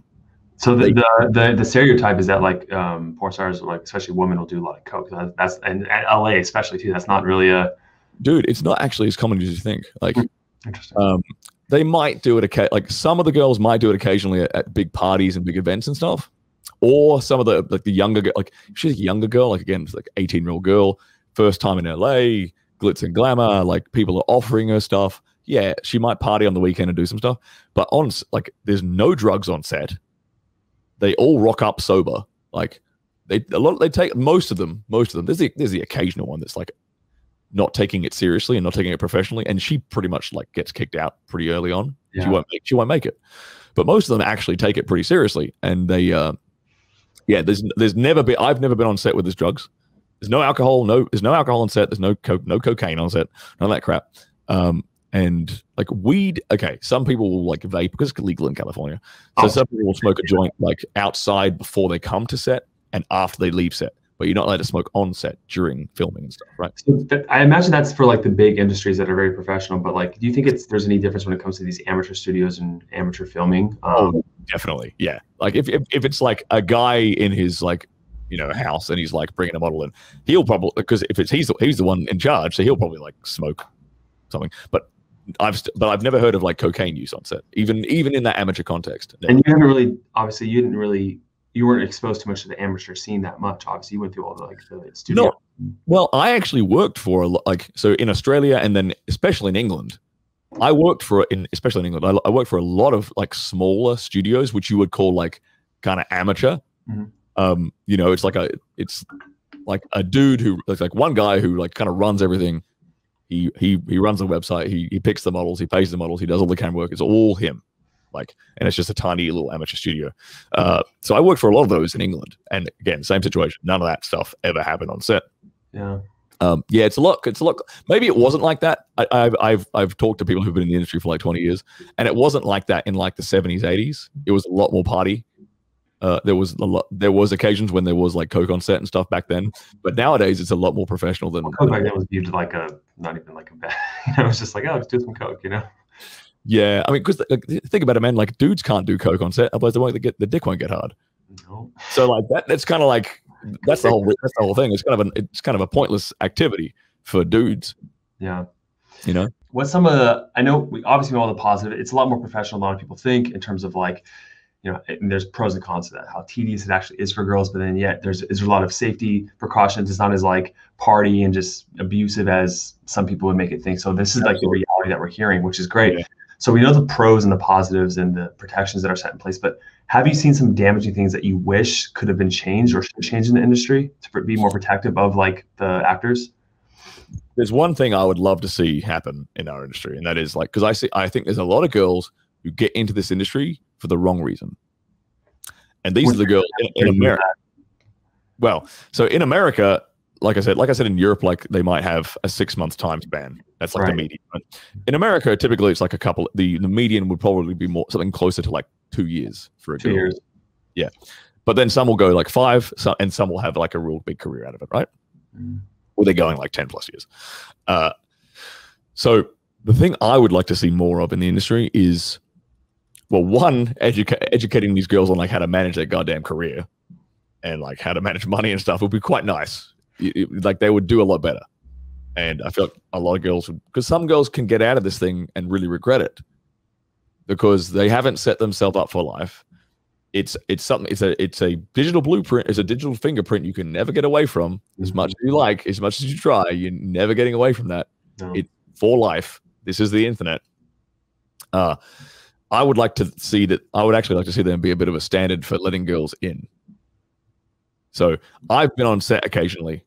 So the stereotype is that like porn stars, like especially women, will do like coke. That's and LA especially too. That's not really a dude. It's not actually as common as you think. Like, interesting. They might do it. Like some of the girls might do it occasionally at big parties and big events and stuff. Or some of the younger, like she's a younger girl, like again, it's like 18-year-old girl. First time in LA, glitz and glamour, like people are offering her stuff. Yeah, she might party on the weekend and do some stuff, but there's no drugs on set. They all rock up sober. Like most of them. There's the occasional one that's like not taking it seriously and not taking it professionally, and she pretty much like gets kicked out pretty early on. Yeah. She won't make it. But most of them actually take it pretty seriously, and they there's never been. I've never been on set with this drugs. There's no alcohol. There's no alcohol on set. There's no cocaine on set. None of that crap. And like weed. Okay, some people will like vape because it's legal in California. So some people will smoke a joint like outside before they come to set and after they leave set. But you're not allowed to smoke on set during filming and stuff, right? So I imagine that's for like the big industries that are very professional. But like, do you think there's any difference when it comes to these amateur studios and amateur filming? Definitely, yeah. Like if it's like a guy in his like house and he's like bringing a model in, he'll probably, because if he's the one in charge, so he'll probably like smoke something. But I've never heard of like cocaine use on set, even in that amateur context. Never. And you haven't really, obviously, you weren't exposed too much to the amateur scene that much. Obviously, you went through all the studio. No. Well, I actually worked for so in Australia and then especially in England. I worked especially in England. I worked for a lot of like smaller studios, which you would call like kind of amateur. Mm-hmm. It's like a dude who like one guy who like kind of runs everything. He runs the website. He picks the models. He pays the models. He does all the camera work. It's all him. And it's just a tiny little amateur studio. So I worked for a lot of those in England, and again, same situation. None of that stuff ever happened on set. Yeah. It's a lot. Maybe it wasn't like that. I've talked to people who've been in the industry for like 20 years, and it wasn't like that in like the 70s, 80s. It was a lot more party. There was occasions when there was like coke on set and stuff back then, but nowadays it's a lot more professional than. Coke back then was viewed like not even like a bad. It was just like, oh, let's do some coke, Yeah, I mean, because think about it, man. Like, dudes can't do coke on set, otherwise the dick won't get hard. No. So like that's kind of like that's the whole thing. It's kind of a pointless activity for dudes. Yeah. You know, what's some of the, I know we obviously know all the positive. It's a lot more professional than a lot of people think in terms of like, you know, and there's pros and cons to that, how tedious it actually is for girls, but then yet there's a lot of safety precautions. It's not as like party and just abusive as some people would make it think. So this is like the reality that we're hearing, which is great. Yeah. So we know the pros and the positives and the protections that are set in place, but have you seen some damaging things that you wish could have been changed or should change in the industry to be more protective of like the actors? There's one thing I would love to see happen in our industry, and that is like, because I think there's a lot of girls who get into this industry for the wrong reason. And these are the girls in America. Well, so in America, like I said, in Europe, like they might have a 6-month time span. That's like the median. Right? In America, typically it's like a couple. The median would probably be more something closer to like 2 years for a girl. 2 years. Yeah, but then some will go like 5, and some will have like a real big career out of it, right? Or they're going like 10+ years. So the thing I would like to see more of in the industry is, well, one, educating these girls on like how to manage their goddamn career and like how to manage money and stuff would be quite nice. Like they would do a lot better. And I feel like a lot of girls would, because some girls can get out of this thing and really regret it because they haven't set themselves up for life. It's a digital blueprint. It's a digital fingerprint you can never get away from. As much as you like, as much as you try, you're never getting away from that. No. It's for life. This is the internet. I would like to see that. I would actually like to see them be a bit of a standard for letting girls in. So I've been on set occasionally,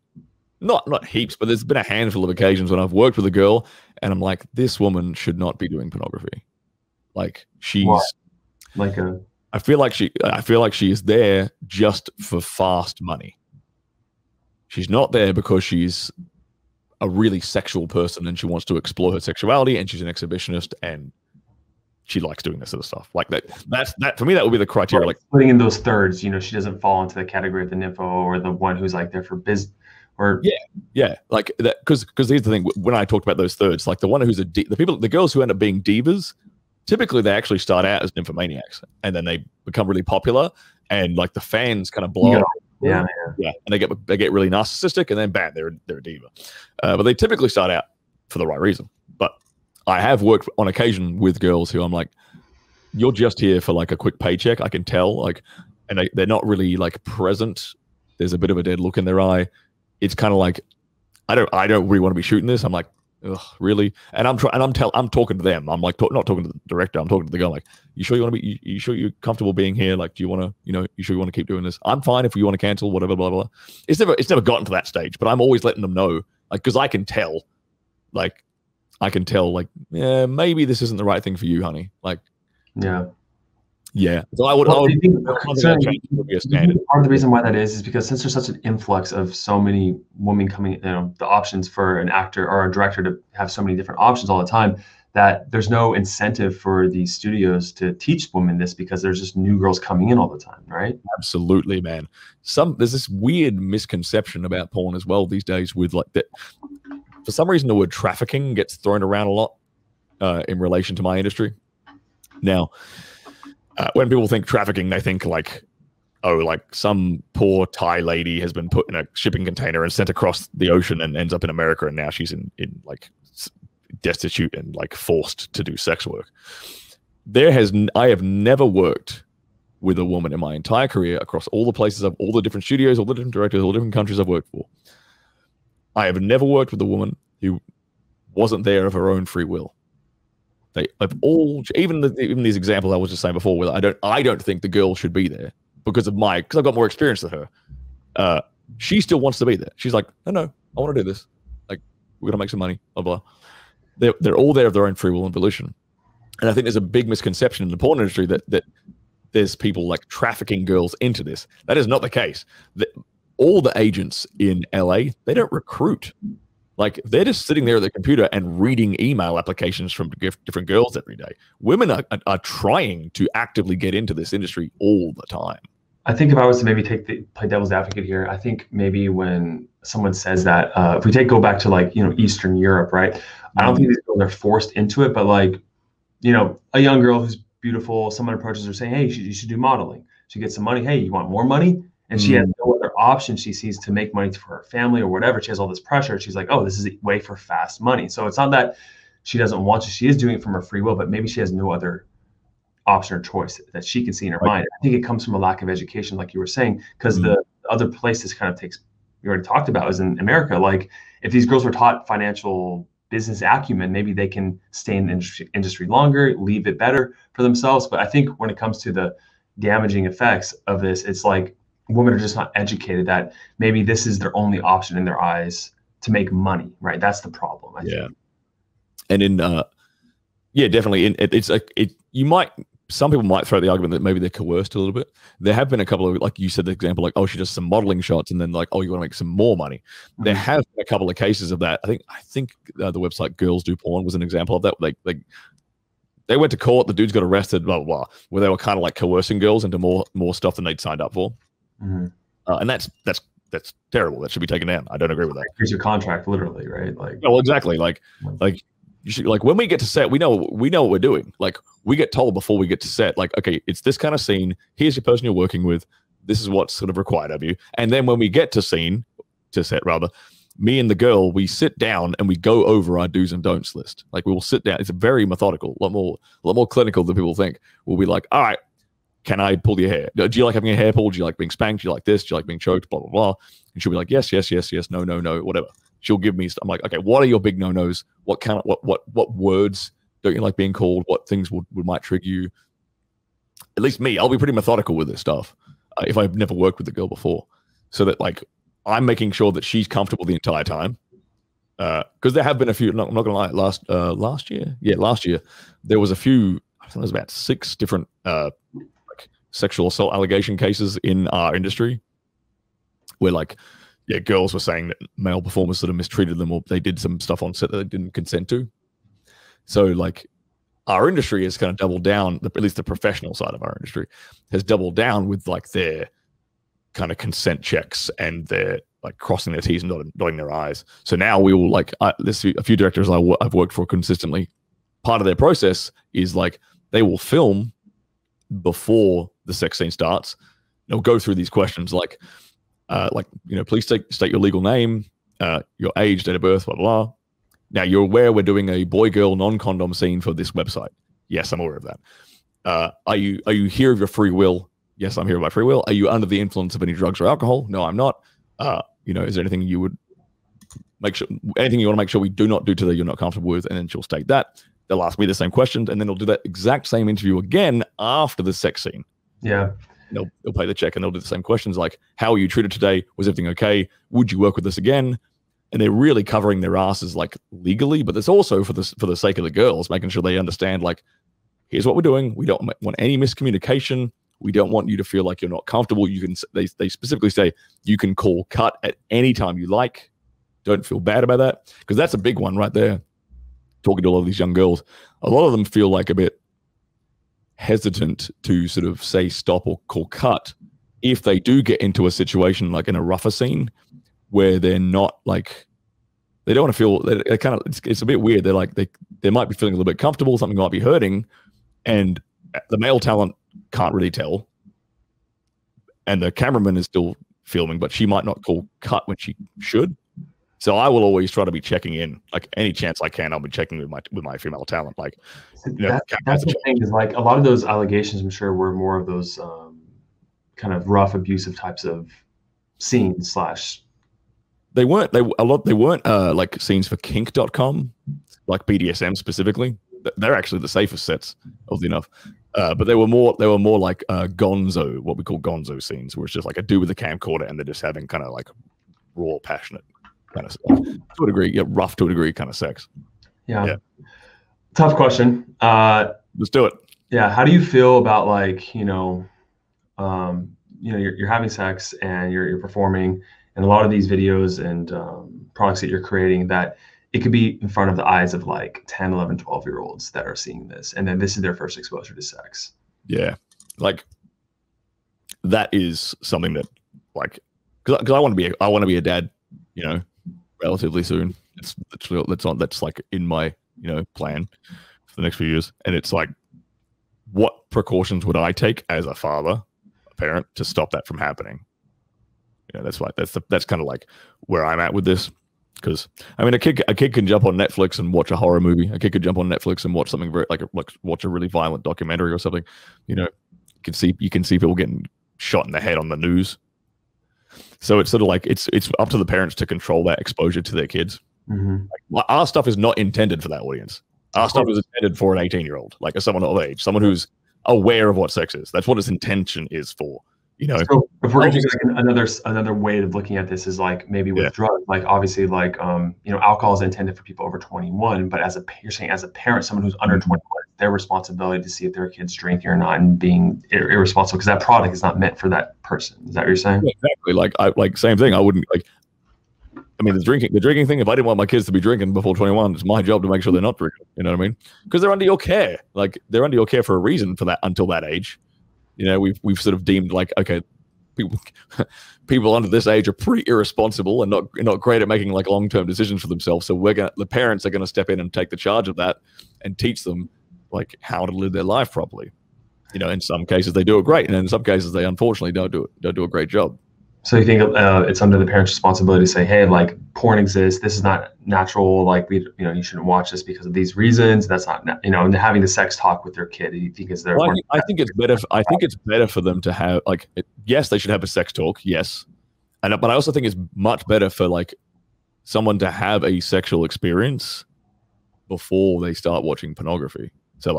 not heaps, but there's been a handful of occasions when I've worked with a girl and I'm like, this woman should not be doing pornography. Like she's like a. I feel like she is there just for fast money. She's not there because she's a really sexual person and she wants to explore her sexuality and she's an exhibitionist and she likes doing this sort of stuff. Like that for me, that would be the criteria. Like putting in those thirds, you know, she doesn't fall into the category of the nympho or the one who's like there for biz or yeah, like that. Because here's the thing: when I talked about those thirds, like the one who's the girls who end up being divas, typically they actually start out as nymphomaniacs and then they become really popular and like the fans kind of blow up. Yeah, and they get really narcissistic and then bam, they're a diva. But they typically start out for the right reason. But I have worked on occasion with girls who I'm like, you're just here for like a quick paycheck. I can tell, like, and they're not really like present. There's a bit of a dead look in their eye. It's kind of like, I don't really want to be shooting this. I'm like, ugh, really? And I'm talking to them. I'm like, not talking to the director. I'm talking to the girl. Like, you sure you want to be? You sure you're comfortable being here? Like, do you want to? You know, you sure you want to keep doing this? I'm fine if you want to cancel. Whatever, blah blah. It's never gotten to that stage. But I'm always letting them know, like, because I can tell, like, yeah, maybe this isn't the right thing for you, honey. Like, yeah. So I would be a standard. Part of the reason why that is because since there's such an influx of so many women coming, you know, the options for an actor or a director to have so many different options all the time, that there's no incentive for these studios to teach women this because there's just new girls coming in all the time, right? Absolutely, man. There's this weird misconception about porn as well these days with like that. For some reason, the word trafficking gets thrown around a lot in relation to my industry. Now, when people think trafficking, they think like, oh, like some poor Thai lady has been put in a shipping container and sent across the ocean and ends up in America, and now she's in like destitute and like forced to do sex work. I have never worked with a woman in my entire career across all the places of all the different studios, all the different directors, all the different countries I've worked for. I have never worked with a woman who wasn't there of her own free will. They have all, even these examples I was just saying before, where I don't think the girl should be there because I've got more experience than her. She still wants to be there. She's like, no, I want to do this. Like, we're gonna make some money. Blah blah. They're all there of their own free will and volition. And I think there's a big misconception in the porn industry that there's people like trafficking girls into this. That is not the case. All the agents in LA, they don't recruit. Like, they're just sitting there at the computer and reading email applications from different girls every day. Women are trying to actively get into this industry all the time. I think if I was to maybe play devil's advocate here, I think maybe when someone says that, if we go back to like, you know, Eastern Europe, right? I don't think these girls are forced into it, but like, you know, a young girl who's beautiful, someone approaches her saying, hey, you should do modeling. She gets some money. Hey, you want more money? and she has no other option she sees to make money for her family or whatever. She has all this pressure. She's like, oh, this is a way for fast money. So it's not that she doesn't want to. She is doing it from her free will, but maybe she has no other option or choice that she can see in her mind. I think it comes from a lack of education, like you were saying, because the other place this kind of takes, we already talked about, is in America. Like, if these girls were taught financial business acumen, maybe they can stay in the industry longer, leave it better for themselves. But I think when it comes to the damaging effects of this, it's like women are just not educated that maybe this is their only option in their eyes to make money, right? That's the problem, I think. And in definitely, it's like you might, some people might throw the argument that maybe they're coerced a little bit. There have been a couple of, like you said, the example, like, oh, she does some modeling shots, and then like, oh, you want to make some more money. There have been a couple of cases of that. I think the website Girls Do Porn was an example of that. Like they went to court, the dudes got arrested, blah blah blah, where they were kind of like coercing girls into more stuff than they'd signed up for. And that's terrible. That should be taken down. I don't agree with that. Here's your contract, literally, right? Like, well, exactly. Like you should, like, when we get to set, we know what we're doing. Like, we get told before we get to set, like, okay, it's this kind of scene. Here's your person you're working with. This is what's sort of required of you. And then when we get to set, me and the girl, we sit down and we go over our do's and don'ts list. Like, we will sit down. It's very methodical, a lot more clinical than people think. We'll be like, all right, can I pull your hair? Do you like having your hair pulled? Do you like being spanked? Do you like this? Do you like being choked? Blah, blah, blah. And she'll be like, yes, yes, yes, yes, no, no, no, whatever. She'll give me stuff. I'm like, okay, what are your big no-nos? What words don't you like being called? What things might trigger you? At least me, I'll be pretty methodical with this stuff if I've never worked with the girl before, so that, like, I'm making sure that she's comfortable the entire time. Because there have been a few. I'm not gonna lie. Last year, there was a few. I think there was about 6 different like sexual assault allegation cases in our industry, where, like, girls were saying that male performers sort of mistreated them, or they did some stuff on set that they didn't consent to. So, like, our industry has kind of doubled down, at least the professional side of our industry has doubled down with, like, their kind of consent checks and their, like, crossing their T's and dotting their I's. So now we will, like, there's a few directors I've worked for consistently. Part of their process is, like, they will film before the sex scene starts. They'll go through these questions like, please state your legal name, your age, date of birth, blah, blah, blah. Now, you're aware we're doing a boy-girl non-condom scene for this website. Yes, I'm aware of that. Are you here of your free will? Yes, I'm here by free will. Are you under the influence of any drugs or alcohol? No, I'm not. Is there anything you would anything you want to make sure we do not do today you're not comfortable with? And then she'll state that. They'll ask me the same questions, and then they'll do that exact same interview again after the sex scene. Yeah. They'll pay the check and they'll do the same questions like, how were you treated today? Was everything okay? Would you work with us again? And they're really covering their asses, like, legally, but it's also for the sake of the girls, making sure they understand, like, here's what we're doing. We don't want any miscommunication. We don't want you to feel like you're not comfortable. They specifically say you can call cut at any time you like. Don't feel bad about that, because that's a big one right there. Talking to a lot of these young girls, a lot of them feel like a bit hesitant to sort of say stop or call cut if they do get into a situation like in a rougher scene where they're not, like, they don't want to feel, they kind of, it's a bit weird. They're like, they might be feeling a little bit comfortable, something might be hurting, and the male talent can't really tell, and the cameraman is still filming, but she might not call cut when she should. So I will always try to be checking in, like, any chance I can. I'll be checking with my female talent. Like, that's the thing, is, like, a lot of those allegations, I'm sure, were more of those kind of rough, abusive types of scenes slash. They weren't like scenes for kink.com, like BDSM specifically. They're actually the safest sets, oddly enough. But they were more like gonzo, what we call gonzo scenes, where it's just like a dude with a camcorder and they're just having kind of like raw, passionate kind of stuff. To a degree, rough to a degree kind of sex. Yeah. Tough question. Let's do it. Yeah. How do you feel about, like, you're having sex and you're performing, and a lot of these videos and products that you're creating, that it could be in front of the eyes of, like, 10, 11, 12-year-olds that are seeing this, and then this is their first exposure to sex. Yeah. Like, that is something that, like, because I want to be a dad, relatively soon. It's literally, that's like in my, plan for the next few years. And it's like, what precautions would I take as a father, a parent, to stop that from happening? You know, that's kind of like where I'm at with this. Because I mean, a kid can jump on Netflix and watch a horror movie. A kid could jump on Netflix and watch something very like watch a really violent documentary or something. You know, you can see people getting shot in the head on the news. So it's sort of like it's up to the parents to control that exposure to their kids. Like, our stuff is not intended for that audience. Our stuff is intended for an 18-year-old, like someone of age, someone who's aware of what sex is. That's what its intention is for. You know, so if we're going to take like another way of looking at this is like maybe with drugs, like obviously like you know, alcohol is intended for people over 21, but you're saying as a parent, someone who's under 21, their responsibility to see if their kid's drinking or not and being irresponsible because that product is not meant for that person. Is that what you're saying? Yeah, exactly. Like same thing. I wouldn't like. I mean, the drinking thing. If I didn't want my kids to be drinking before 21, it's my job to make sure they're not drinking. You know what I mean? Because they're under your care. Like they're under your care for a reason for that until that age. You know, we've sort of deemed like, okay, people under this age are pretty irresponsible and not great at making like long-term decisions for themselves. So the parents are gonna step in and take the charge of that and teach them like how to live their life properly. You know, in some cases they do it great, and in some cases they unfortunately don't do a great job. So you think it's under the parents' responsibility to say, hey, like porn exists. This is not natural. Like you shouldn't watch this because of these reasons. That's not, and having the sex talk with their kid. You think is there? Well, I think it's better. I think it's better for them to have yes, they should have a sex talk. Yes, but I also think it's much better for like someone to have a sexual experience before they start watching pornography. So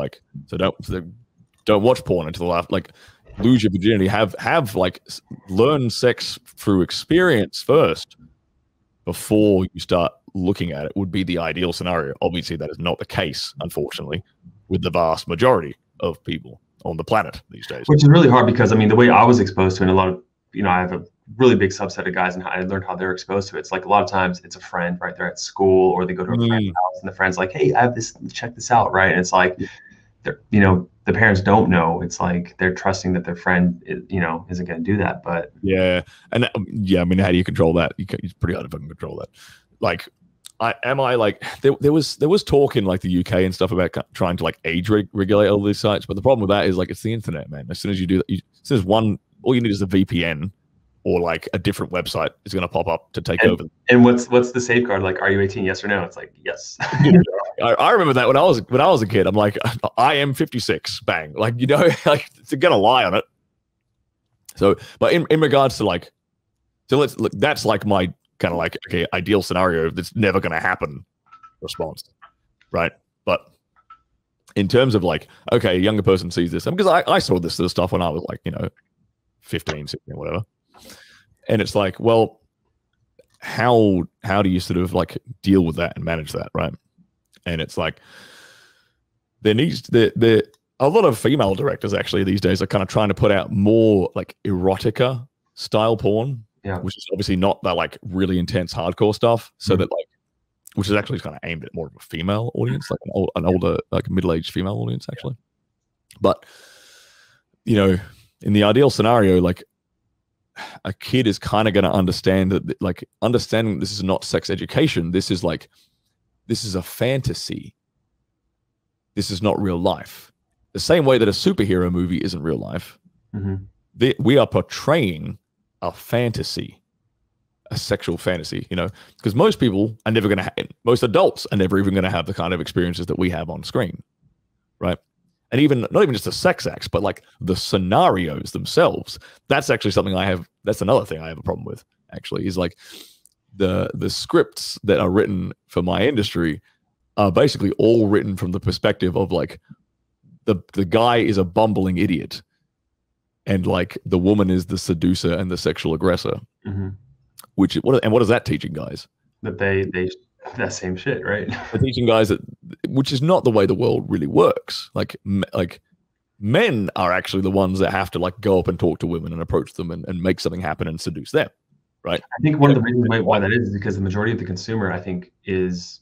don't watch porn until like lose your virginity. Have like learn sex through experience first before you start looking at it would be the ideal scenario. Obviously, that is not the case, unfortunately, with the vast majority of people on the planet these days. Which is really hard because I mean, the way I was exposed to it, and a lot of I have a really big subset of guys, and I learned how they're exposed to it. It's like a lot of times it's a friend right there at school, or they go to a friend's house, and the friend's like, "Hey, I have this. Check this out," right? And it's like, the parents don't know. It's like they're trusting that their friend, isn't going to do that. But yeah, and I mean, how do you control that? It's pretty hard to fucking control that. Like, there was talk in like the UK and stuff about trying to like age regulate all these sites, but the problem with that is like it's the internet, man. As soon as you do that, as soon as all you need is a VPN or like a different website is going to pop up to take over. And what's the safeguard? Like, are you 18? Yes or no? It's like yes. I remember that when I was a kid. I'm like, I am 56. Bang, like like it's gonna lie on it. So, but in regards to like, so let's look. That's like my kind of like ideal scenario that's never gonna happen response, right? But in terms of like, okay, a younger person sees this, because I saw this sort of stuff when I was like 15, 16, whatever, and it's like, well, how do you sort of like deal with that and manage that, right? And it's like there needs a lot of female directors actually these days are kind of trying to put out more like erotica style porn, which is obviously not that like really intense hardcore stuff. So that like, which is actually kind of aimed at more of a female audience, like an older like middle-aged female audience actually. But in the ideal scenario, like a kid is kind of going to understand that, like understanding this is not sex education. This is a fantasy. This is not real life. The same way that a superhero movie isn't real life. We are portraying a fantasy, a sexual fantasy, because most people are never going to most adults are never even going to have the kind of experiences that we have on screen, right? And even not even just the sex acts, but like the scenarios themselves. That's actually something that's another thing I have a problem with, actually, is like the scripts that are written for my industry are basically all written from the perspective of like the guy is a bumbling idiot and like the woman is the seducer and the sexual aggressor. What is that teaching guys? That they that same shit, right? They're teaching guys which is not the way the world really works. Like men are actually the ones that have to like go up and talk to women and approach them and make something happen and seduce them, right? I think one of the reasons why that is because the majority of the consumer, I think, is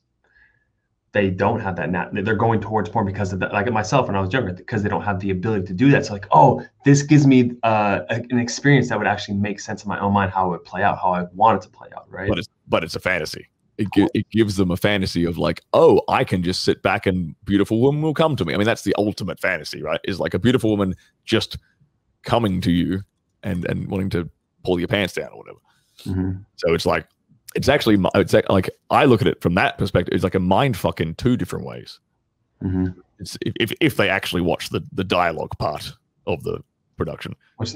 they don't have that. They're going towards porn because of that. Like myself when I was younger, because they don't have the ability to do that. So like, oh, this gives me an experience that would actually make sense in my own mind how it would play out, how I want it to play out, right? But it's a fantasy. It gives them a fantasy of like, oh, I can just sit back and beautiful woman will come to me. I mean, that's the ultimate fantasy, right? Is like a beautiful woman just coming to you and wanting to pull your pants down or whatever. So it's like, it's actually, it's like, I look at it from that perspective. It's like a mind fuck in two different ways. It's if they actually watch the dialogue part of the production, which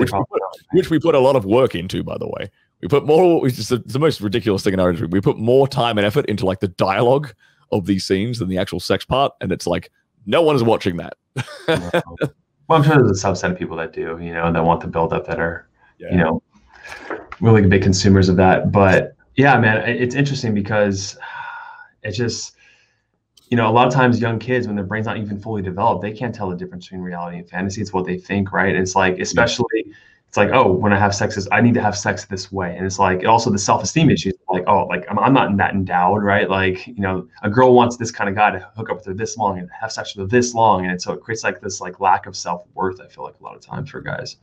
we put a lot of work into, by the way. We put more, it's the most ridiculous thing in our industry. We put more time and effort into like the dialogue of these scenes than the actual sex part. And it's like, no one's watching that. Well, I'm sure there's a subset of people that do, you know, that want the build up, that are, you know, really big consumers of that. But yeah, man, it's interesting because it's just, you know, a lot of times young kids, when their brain's not even fully developed, they can't tell the difference between reality and fantasy. It's what they think, right? And it's like, especially, it's like, oh, when I have sex, I need to have sex this way. And it's like, also the self-esteem issues, like, oh, like I'm not that endowed, right? Like, you know, a girl wants this kind of guy to hook up with her this long and have sex with her this long. And so it creates like this like lack of self-worth, I feel like, a lot of times for guys.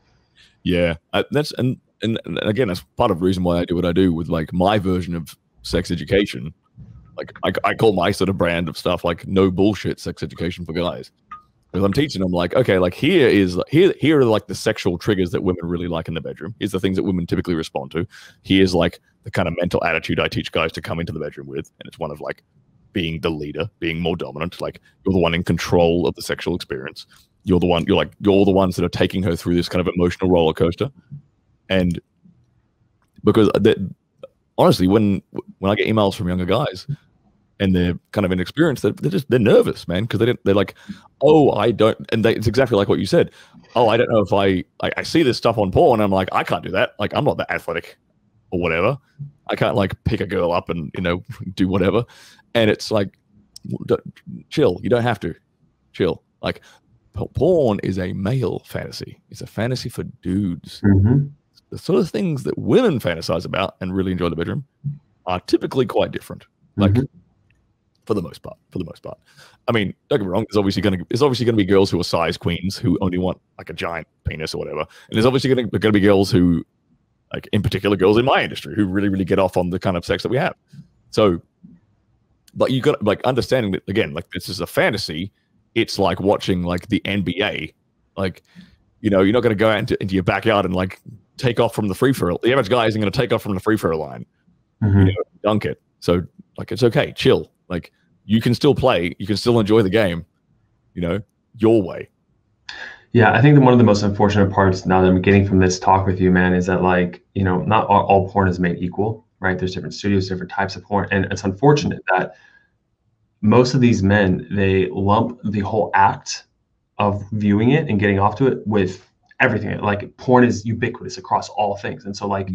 Yeah, that's, and again, that's part of the reason why I do what I do with like my version of sex education. Like I call my sort of brand of stuff like no bullshit sex education for guys. Because I'm teaching them like, okay, like here are like the sexual triggers that women really like in the bedroom. Here's the things that women typically respond to. Here's like the kind of mental attitude I teach guys to come into the bedroom with. And it's one of like being the leader, being more dominant. Like you're the one in control of the sexual experience. You're the ones that are taking her through this kind of emotional roller coaster. And because honestly, when I get emails from younger guys and they're kind of inexperienced, they're nervous, man, because they're like, oh, I don't, and it's exactly like what you said. Oh, I don't know if I see this stuff on porn, and I'm like, I can't do that. Like, I'm not that athletic or whatever. I can't like pick a girl up and, you know, do whatever. And it's like, chill. You don't have to. Chill. Like, porn is a male fantasy. It's a fantasy for dudes. The sort of things that women fantasize about and really enjoy the bedroom are typically quite different. Like, for the most part. I mean, don't get me wrong. There's obviously going to be girls who are size queens who only want like a giant penis or whatever, and there's obviously going to be girls who, like in particular, girls in my industry who really get off on the kind of sex that we have. So, but you got like understanding that again, like this is a fantasy. It's like watching like the NBA. Like, you know, you're not going to go out into your backyard and like take off from the free throw. The average guy isn't going to take off from the free throw line, you know, dunk it. So like it's okay, chill. Like you can still play, you can still enjoy the game, you know, your way. Yeah, I think that one of the most unfortunate parts now that I'm getting from this talk with you, man, is that like, you know, not all porn is made equal, right? There's different studios, different types of porn, and it's unfortunate that most of these men, they lump the whole act of viewing it and getting off to it with everything. Like porn is ubiquitous across all things, and so like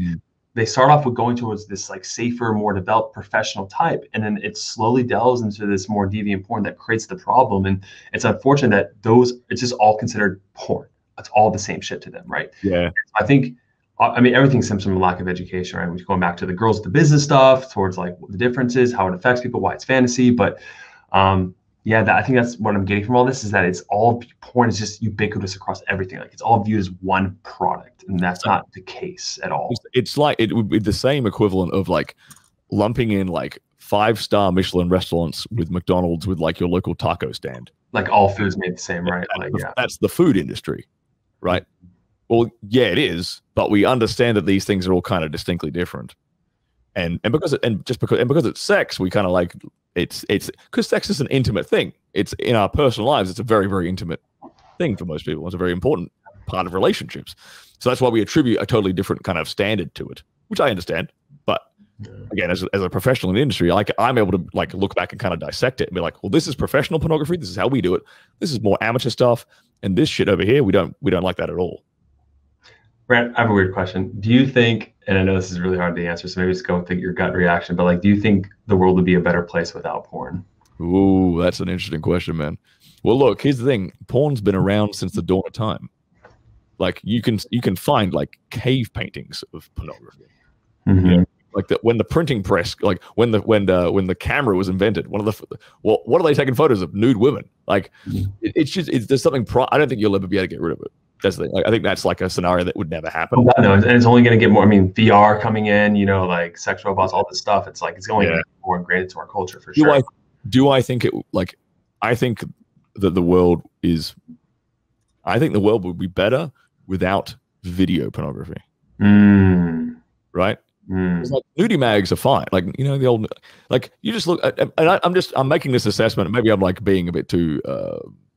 they start off with going towards this like safer, more developed professional type, and then it slowly delves into this more deviant porn that creates the problem. And it's unfortunate that it's just all considered porn. It's all the same shit to them, right? Yeah. I think, I mean, everything stems from a lack of education, right? We're going back to the girls, the business stuff, towards like the differences, how it affects people, why it's fantasy. But yeah, I think that's what I'm getting from all this, is that it's all porn is just ubiquitous across everything. Like it's all viewed as one product, and that's not the case at all. It's like it would be the same equivalent of like lumping in like 5-star Michelin restaurants with McDonald's with like your local taco stand. Like all food's made the same, right? That's the food industry, right? Well, yeah, it is, but we understand that these things are all kind of distinctly different. And because it's sex, we kind of like it's because sex is an intimate thing. It's in our personal lives. It's a very, very intimate thing for most people. It's a very important part of relationships. So that's why we attribute a totally different kind of standard to it, which I understand. But again, as a professional in the industry, like I'm able to like look back and kind of dissect it and be like, well, this is professional pornography. This is how we do it. This is more amateur stuff, and this shit over here, we don't like that at all. Brent, I have a weird question. Do you think, and I know this is really hard to answer, so maybe just go with your gut reaction, but like, do you think the world would be a better place without porn? Ooh, that's an interesting question, man. Well, look, here's the thing. Porn's been around since the dawn of time. Like you can find like cave paintings of pornography. You know, like when the printing press, like when the camera was invented, what are they taking photos of? Nude women. Like there's something. I don't think you'll ever be able to get rid of it. That's the thing. Like, I think that's like a scenario that would never happen. No, and it's only going to get more. I mean, VR coming in, you know, like sex robots, all this stuff. It's like it's going to get more ingrained into our culture for sure. Do I think it like? I think that the world is. I think the world would be better without video pornography. Right? It's like nudie mags are fine. Like, you know, the old, like you just look at, and I'm making this assessment. Maybe I'm like being a bit too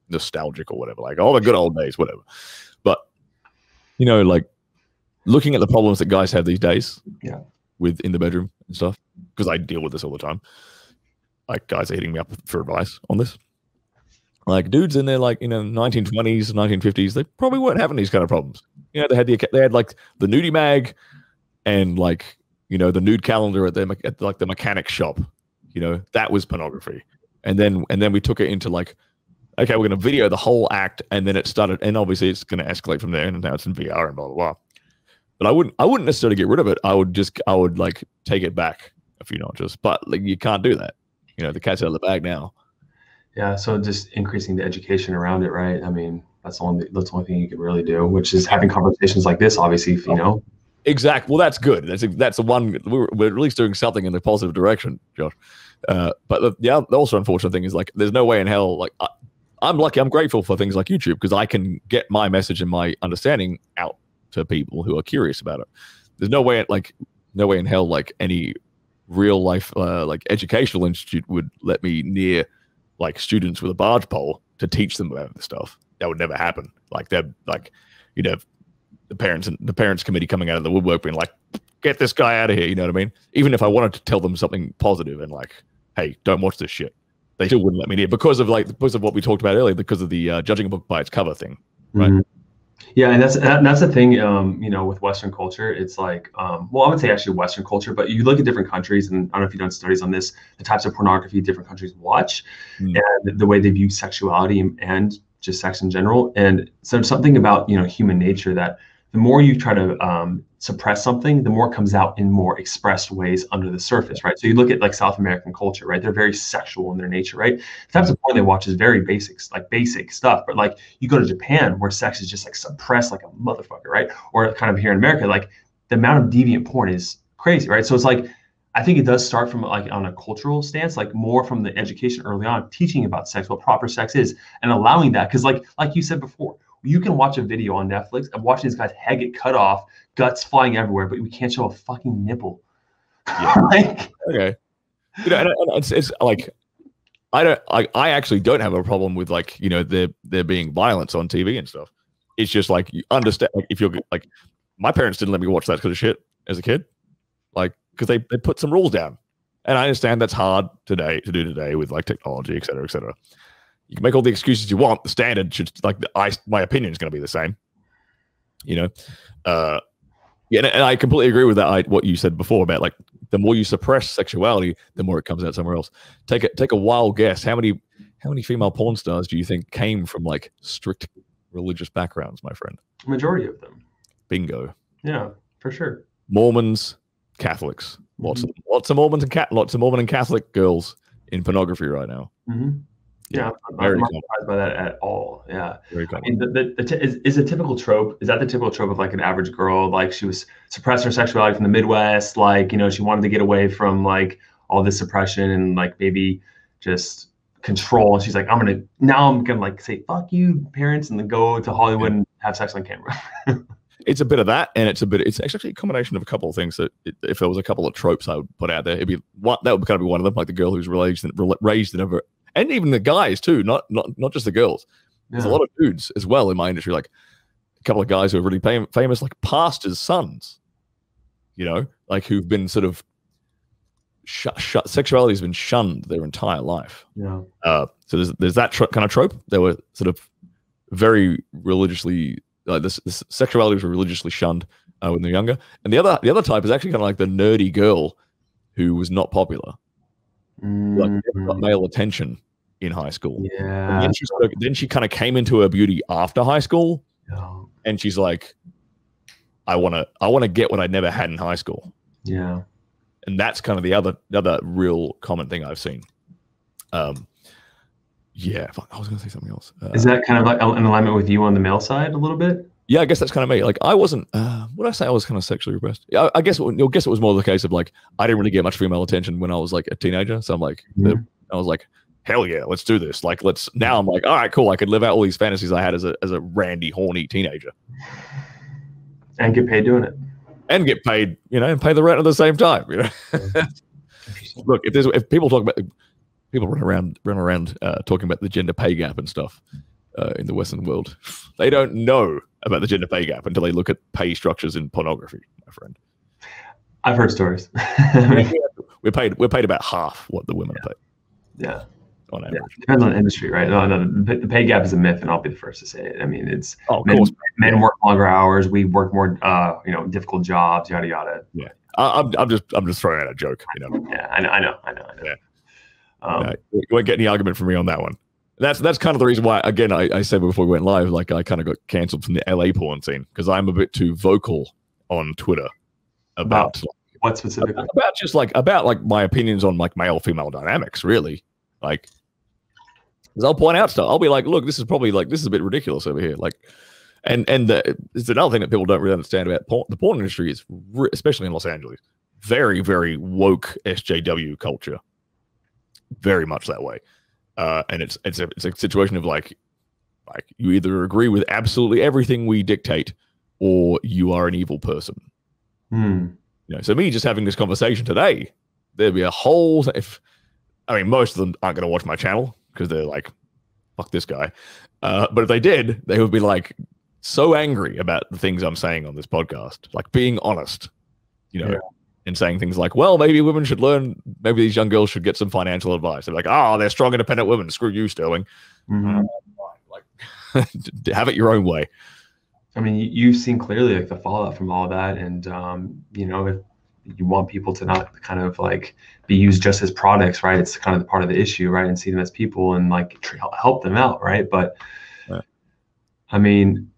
nostalgic or whatever, like all the good old days, whatever. But, you know, like looking at the problems that guys have these days with in the bedroom and stuff, because I deal with this all the time. Like guys are hitting me up for advice on this. Like dudes in their like, you know, 1920s, 1950s, they probably weren't having these kind of problems. You know, they had like the nudie mag and like, you know, the nude calendar at like the mechanic shop. You know, that was pornography. And then we took it into like, okay, we're going to video the whole act, and then it started, and obviously it's going to escalate from there, and now it's in VR and blah blah blah. But I wouldn't necessarily get rid of it. I would like take it back a few notches. But like you can't do that. You know, the cat's out of the bag now. Yeah, so just increasing the education around it, right? I mean, that's the only thing you can really do, which is having conversations like this, obviously, you know. Exactly. Well, that's good. That's the one we're at least doing something in the positive direction, Josh. But the also unfortunate thing is like there's no way in hell. Like I'm lucky. I'm grateful for things like YouTube because I can get my message and my understanding out to people who are curious about it. There's no way in hell like any real life like educational institute would let me near like students with a barge pole to teach them about this stuff. That would never happen. Like they're like, you know, the parents committee coming out of the woodwork being like, get this guy out of here. You know what I mean? Even if I wanted to tell them something positive and like, hey, don't watch this shit, they still wouldn't let me near because of what we talked about earlier, because of the judging a book by its cover thing, right? Yeah, and that's the thing. You know, with Western culture, it's like, well, I would say actually Western culture, but you look at different countries, and I don't know if you've done studies on this, the types of pornography different countries watch, and the way they view sexuality and just sex in general. And so something about, you know, human nature that the more you try to suppress something, the more it comes out in more expressed ways under the surface, right? So you look at like South American culture, right? They're very sexual in their nature, right? The types of porn they watch is very basic stuff. But like you go to Japan where sex is just like suppressed like a motherfucker, right? Or kind of here in America, like the amount of deviant porn is crazy, right? So it's like, I think it does start from like on a cultural stance, like more from the education early on, teaching about sex, what proper sex is, and allowing that. Because like you said before, you can watch a video on Netflix of watching this guy's head get cut off, guts flying everywhere, but we can't show a fucking nipple. Yeah. Like, okay. You know, and it's like I actually don't have a problem with like, you know, there being violence on TV and stuff. It's just like you understand, like if you're like, my parents didn't let me watch that kind of shit as a kid, like because they put some rules down, and I understand that's hard to do today with like technology, et cetera, et cetera. You can make all the excuses you want. The standard should like my opinion is going to be the same, you know. Yeah, and I completely agree with that. What you said before about like the more you suppress sexuality, the more it comes out somewhere else. Take a wild guess. How many female porn stars do you think came from like strict religious backgrounds, my friend? Majority of them. Bingo. Yeah, for sure. Mormons, Catholics, lots of Mormons and lots of Mormon and Catholic girls in pornography right now. Yeah, I'm not surprised by that at all. Yeah, I mean, is a typical trope. Is that the typical trope of like an average girl? Like she was suppressed her sexuality from the Midwest. Like, you know, she wanted to get away from like all this suppression and like maybe just control. And she's like, I'm gonna like say fuck you, parents, and then go to Hollywood and have sex on camera. It's a bit of that, and it's actually a combination of a couple of things. That if there was a couple of tropes I would put out there, that would kind of be one of them. Like the girl who's raised in a, and even the guys too, not just the girls. There's a lot of dudes as well in my industry, like a couple of guys who are really famous, like pastors' sons, you know, like who've been sort of sexuality has been shunned their entire life. Yeah. So there's that kind of trope. They were sort of very religiously, this sexuality was religiously shunned when they're younger. And the other type is actually kind of like the nerdy girl who was not popular. Like got male attention in high school. Yeah. And then she kind of came into her beauty after high school, and she's like, I want to get what I never had in high school. Yeah. And that's kind of the other real common thing I've seen. Yeah, I was going to say something else. Is that kind of like in alignment with you on the male side a little bit? Yeah, I guess that's kind of me. Like I wasn't, would I say I was kind of sexually repressed? Yeah, I guess it was more the case of like, I didn't really get much female attention when I was like a teenager. So I'm like, I was like, hell yeah, let's do this. Like, now I'm like, all right, cool. I could live out all these fantasies I had as a randy, horny teenager. And get paid doing it. and get paid, you know, and pay the rent at the same time. You know, look, if people talk about people run around talking about the gender pay gap and stuff in the Western world, they don't know about the gender pay gap until they look at pay structures in pornography, my friend. I've heard stories. we're paid about half what the women are paid. Yeah. On average. Yeah. Depends on the industry, right? No, the pay gap is a myth, and I'll be the first to say it. I mean, it's men work longer hours, we work more, you know, difficult jobs, yada yada. Yeah, I'm just throwing out a joke, you know. Yeah, I know. Yeah. You won't get any argument from me on that one. That's kind of the reason why, again, I said before we went live, like I kind of got cancelled from the LA porn scene because I'm a bit too vocal on Twitter about what specifically? About my opinions on like male female dynamics, really. Like, because I'll point out stuff. I'll be like, look, this is a bit ridiculous over here. Like, and it's another thing that people don't really understand about porn. The porn industry is, especially in Los Angeles, very, very woke SJW culture. Very much that way. And it's a situation of like you either agree with absolutely everything we dictate or you are an evil person. You know, so me just having this conversation today, there'd be a whole, most of them aren't going to watch my channel because they're like, fuck this guy. But if they did, they would be like so angry about the things I'm saying on this podcast, like being honest, you know, and saying things like, well, maybe women should learn, maybe these young girls should get some financial advice. They're like, oh, they're strong, independent women. Screw you, Stirling. Like, have it your own way. I mean, you've seen clearly like the fallout from all of that. And, you know, if you want people to not kind of like be used just as products, right? It's kind of the part of the issue, right? And see them as people and like help them out, right? But I mean,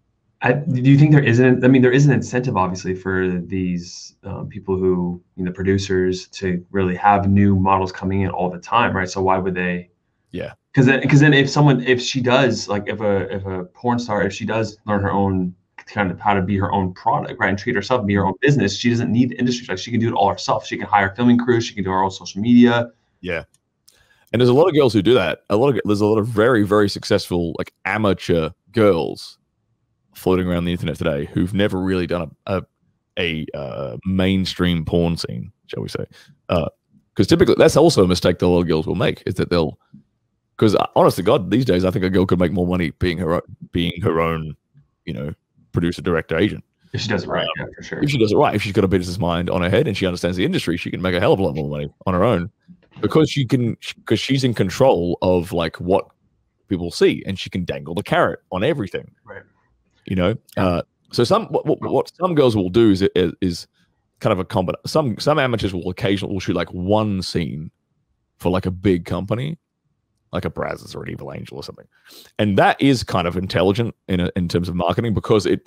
do you think there isn't? I mean, there is an incentive, obviously, for these people who, you know, producers to really have new models coming in all the time, right? So why would they? Yeah. Because then if she does, like, if a porn star, if she does learn her own kind of how to be her own product, right, and treat herself and be her own business, she doesn't need the industry. Like, she can do it all herself. She can hire filming crews. She can do her own social media. Yeah. And there's a lot of girls who do that. There's a lot of very, very successful like amateur girls floating around the internet today who've never really done a mainstream porn scene, shall we say? Because typically that's also a mistake that a lot of girls will make, is that they'll, because honest to God, these days I think a girl could make more money being her own, you know, producer, director, agent. If she does it right, yeah, for sure. If she does it right, if she's got a business mind on her head and she understands the industry, she can make a hell of a lot more money on her own because she's in control of like what people see, and she can dangle the carrot on everything. Right. You know, so what some girls will do is kind of a combination. Some amateurs will occasionally shoot like one scene for like a big company, like a Brazzers or an Evil Angel or something, and that is kind of intelligent in terms of marketing because it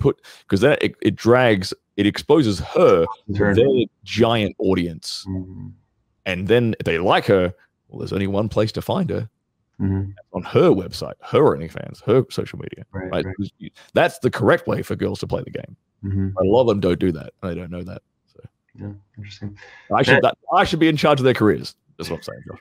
exposes her to their giant audience, and then if they like her, well, there's only one place to find her. On her website, her OnlyFans, her social media. Right? That's the correct way for girls to play the game. A lot of them don't do that. And they don't know that. So. Yeah, interesting. I should be in charge of their careers. That's what I'm saying, Josh.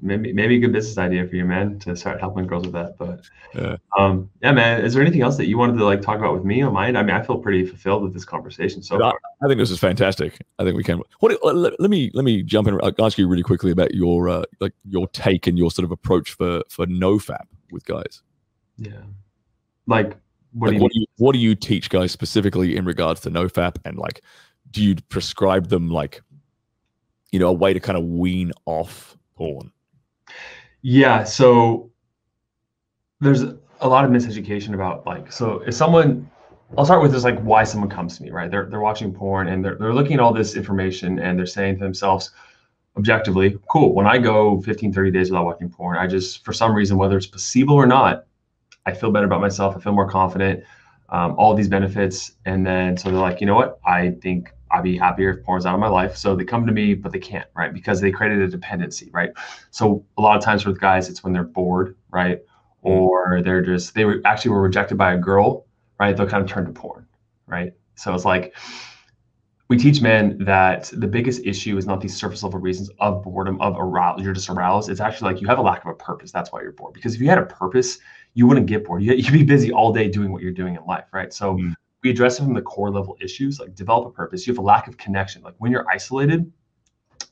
Maybe a good business idea for you, man, to start helping girls with that. But yeah, man, is there anything else that you wanted to like talk about with me on mine? I mean, I feel pretty fulfilled with this conversation so far. I think this is fantastic. I think we can. Let me jump in. I'll ask you really quickly about your your take and your sort of approach for nofap with guys. Yeah, like what do you teach guys specifically in regards to nofap, and like do you prescribe them like, you know, a way to kind of wean off porn? Yeah, so there's a lot of miseducation about like, so if someone, I'll start with this, like why someone comes to me, right? They're watching porn and they're looking at all this information and they're saying to themselves, objectively, cool, when I go 15, 30 days without watching porn, I just, for some reason, whether it's placebo or not, I feel better about myself, I feel more confident, all these benefits. And then, so they're like, you know what, I think I'd be happier if porn's out of my life. So they come to me, but they can't, right? Because they created a dependency, right? So a lot of times with guys, it's when they're bored, right? Or they were rejected by a girl, right? They'll kind of turn to porn, right? So it's like, we teach men that the biggest issue is not these surface level reasons of boredom, of arousal, you're just aroused. It's actually like you have a lack of a purpose. That's why you're bored. Because if you had a purpose, you wouldn't get bored. You'd be busy all day doing what you're doing in life, right? So we address it from the core level issues, like develop a purpose. You have a lack of connection. Like when you're isolated,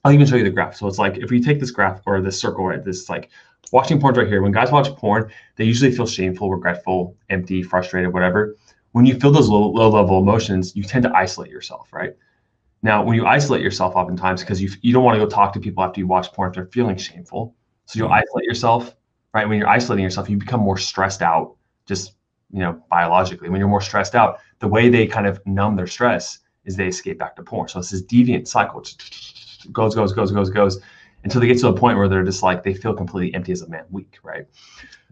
I'll even show you the graph. So it's like, if we take this graph or this circle, right, this like watching porn right here. When guys watch porn, they usually feel shameful, regretful, empty, frustrated, whatever. When you feel those low level emotions, you tend to isolate yourself, right? Now, when you isolate yourself oftentimes, because you don't want to go talk to people after you watch porn if they're feeling shameful. So you'll isolate yourself, right? When you're isolating yourself, you become more stressed out, just, biologically. When you're more stressed out, the way they kind of numb their stress is they escape back to porn. So it's this deviant cycle. It goes until they get to a point where they're just like, they feel completely empty as a man, weak, right?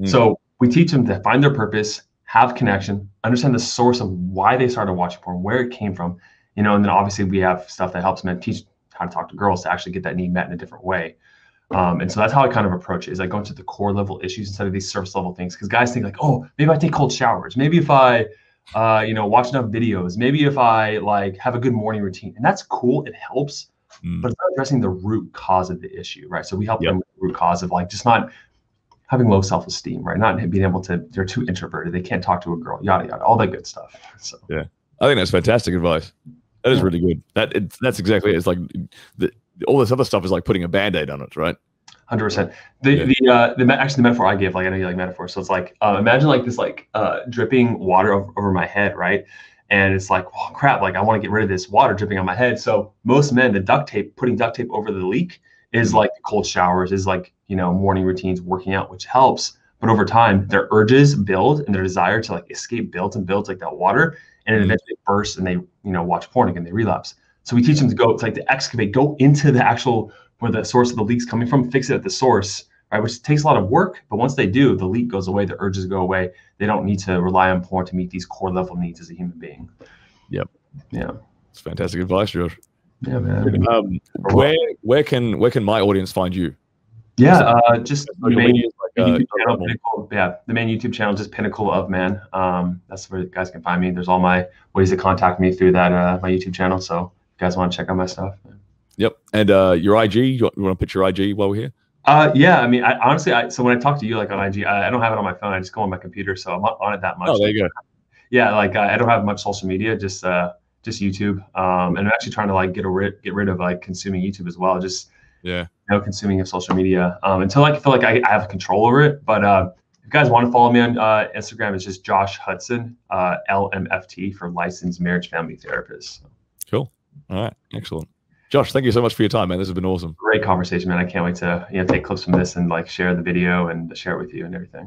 So we teach them to find their purpose, have connection, understand the source of why they started watching porn, where it came from, and then obviously we have stuff that helps men teach how to talk to girls to actually get that need met in a different way. And so that's how I kind of approach it, is I go into the core level issues instead of these surface level things. Because guys think like, oh, maybe I take cold showers. Maybe if I, watch enough videos, maybe if I like have a good morning routine, and that's cool. It helps, but it's not addressing the root cause of the issue, right? So we help them with the root cause of like just not having low self-esteem, right? Not being able to, they're too introverted. They can't talk to a girl, yada, yada, all that good stuff. So yeah, I think that's fantastic advice. That is really good. That's exactly it. It's like all this other stuff is like putting a Band-Aid on it, right? 100%. The metaphor I give, like I know you like metaphors, so it's like imagine like this like dripping water over my head, right? And it's like, oh crap, like I want to get rid of this water dripping on my head. So most men, putting duct tape over the leak is like cold showers, is like morning routines, working out, which helps. But over time, their urges build and their desire to like escape builds like that water, and it eventually bursts and they watch porn again, they relapse. So we teach them to go, it's like to excavate, go into the actual where the source of the leak's coming from, fix it at the source, right? Which takes a lot of work, but once they do, the leak goes away, the urges go away. They don't need to rely on porn to meet these core level needs as a human being. Yep. Yeah. It's fantastic advice, Josh. Yeah, man. Where can my audience find you? Yeah, just the main YouTube channel, Pinnacle. the main YouTube channel, just Pinnacle of Man. That's where you guys can find me. There's all my ways to contact me through that my YouTube channel. So if you guys want to check out my stuff. Yep. And your IG, you want to put your IG while we're here? Yeah, I mean, honestly, so when I talk to you like on IG, I don't have it on my phone. I just go on my computer, so I'm not on it that much. Oh, there you go. Yeah, like I don't have much social media, just YouTube. And I'm actually trying to like get rid of like consuming YouTube as well. Just consuming of social media until I feel like I have control over it. But if you guys want to follow me on Instagram, it's just Josh Hudson, LMFT, for Licensed Marriage Family Therapist. Cool. All right. Excellent. Josh, thank you so much for your time, man. This has been awesome. Great conversation, man. I can't wait to take clips from this and like share the video and share it with you and everything.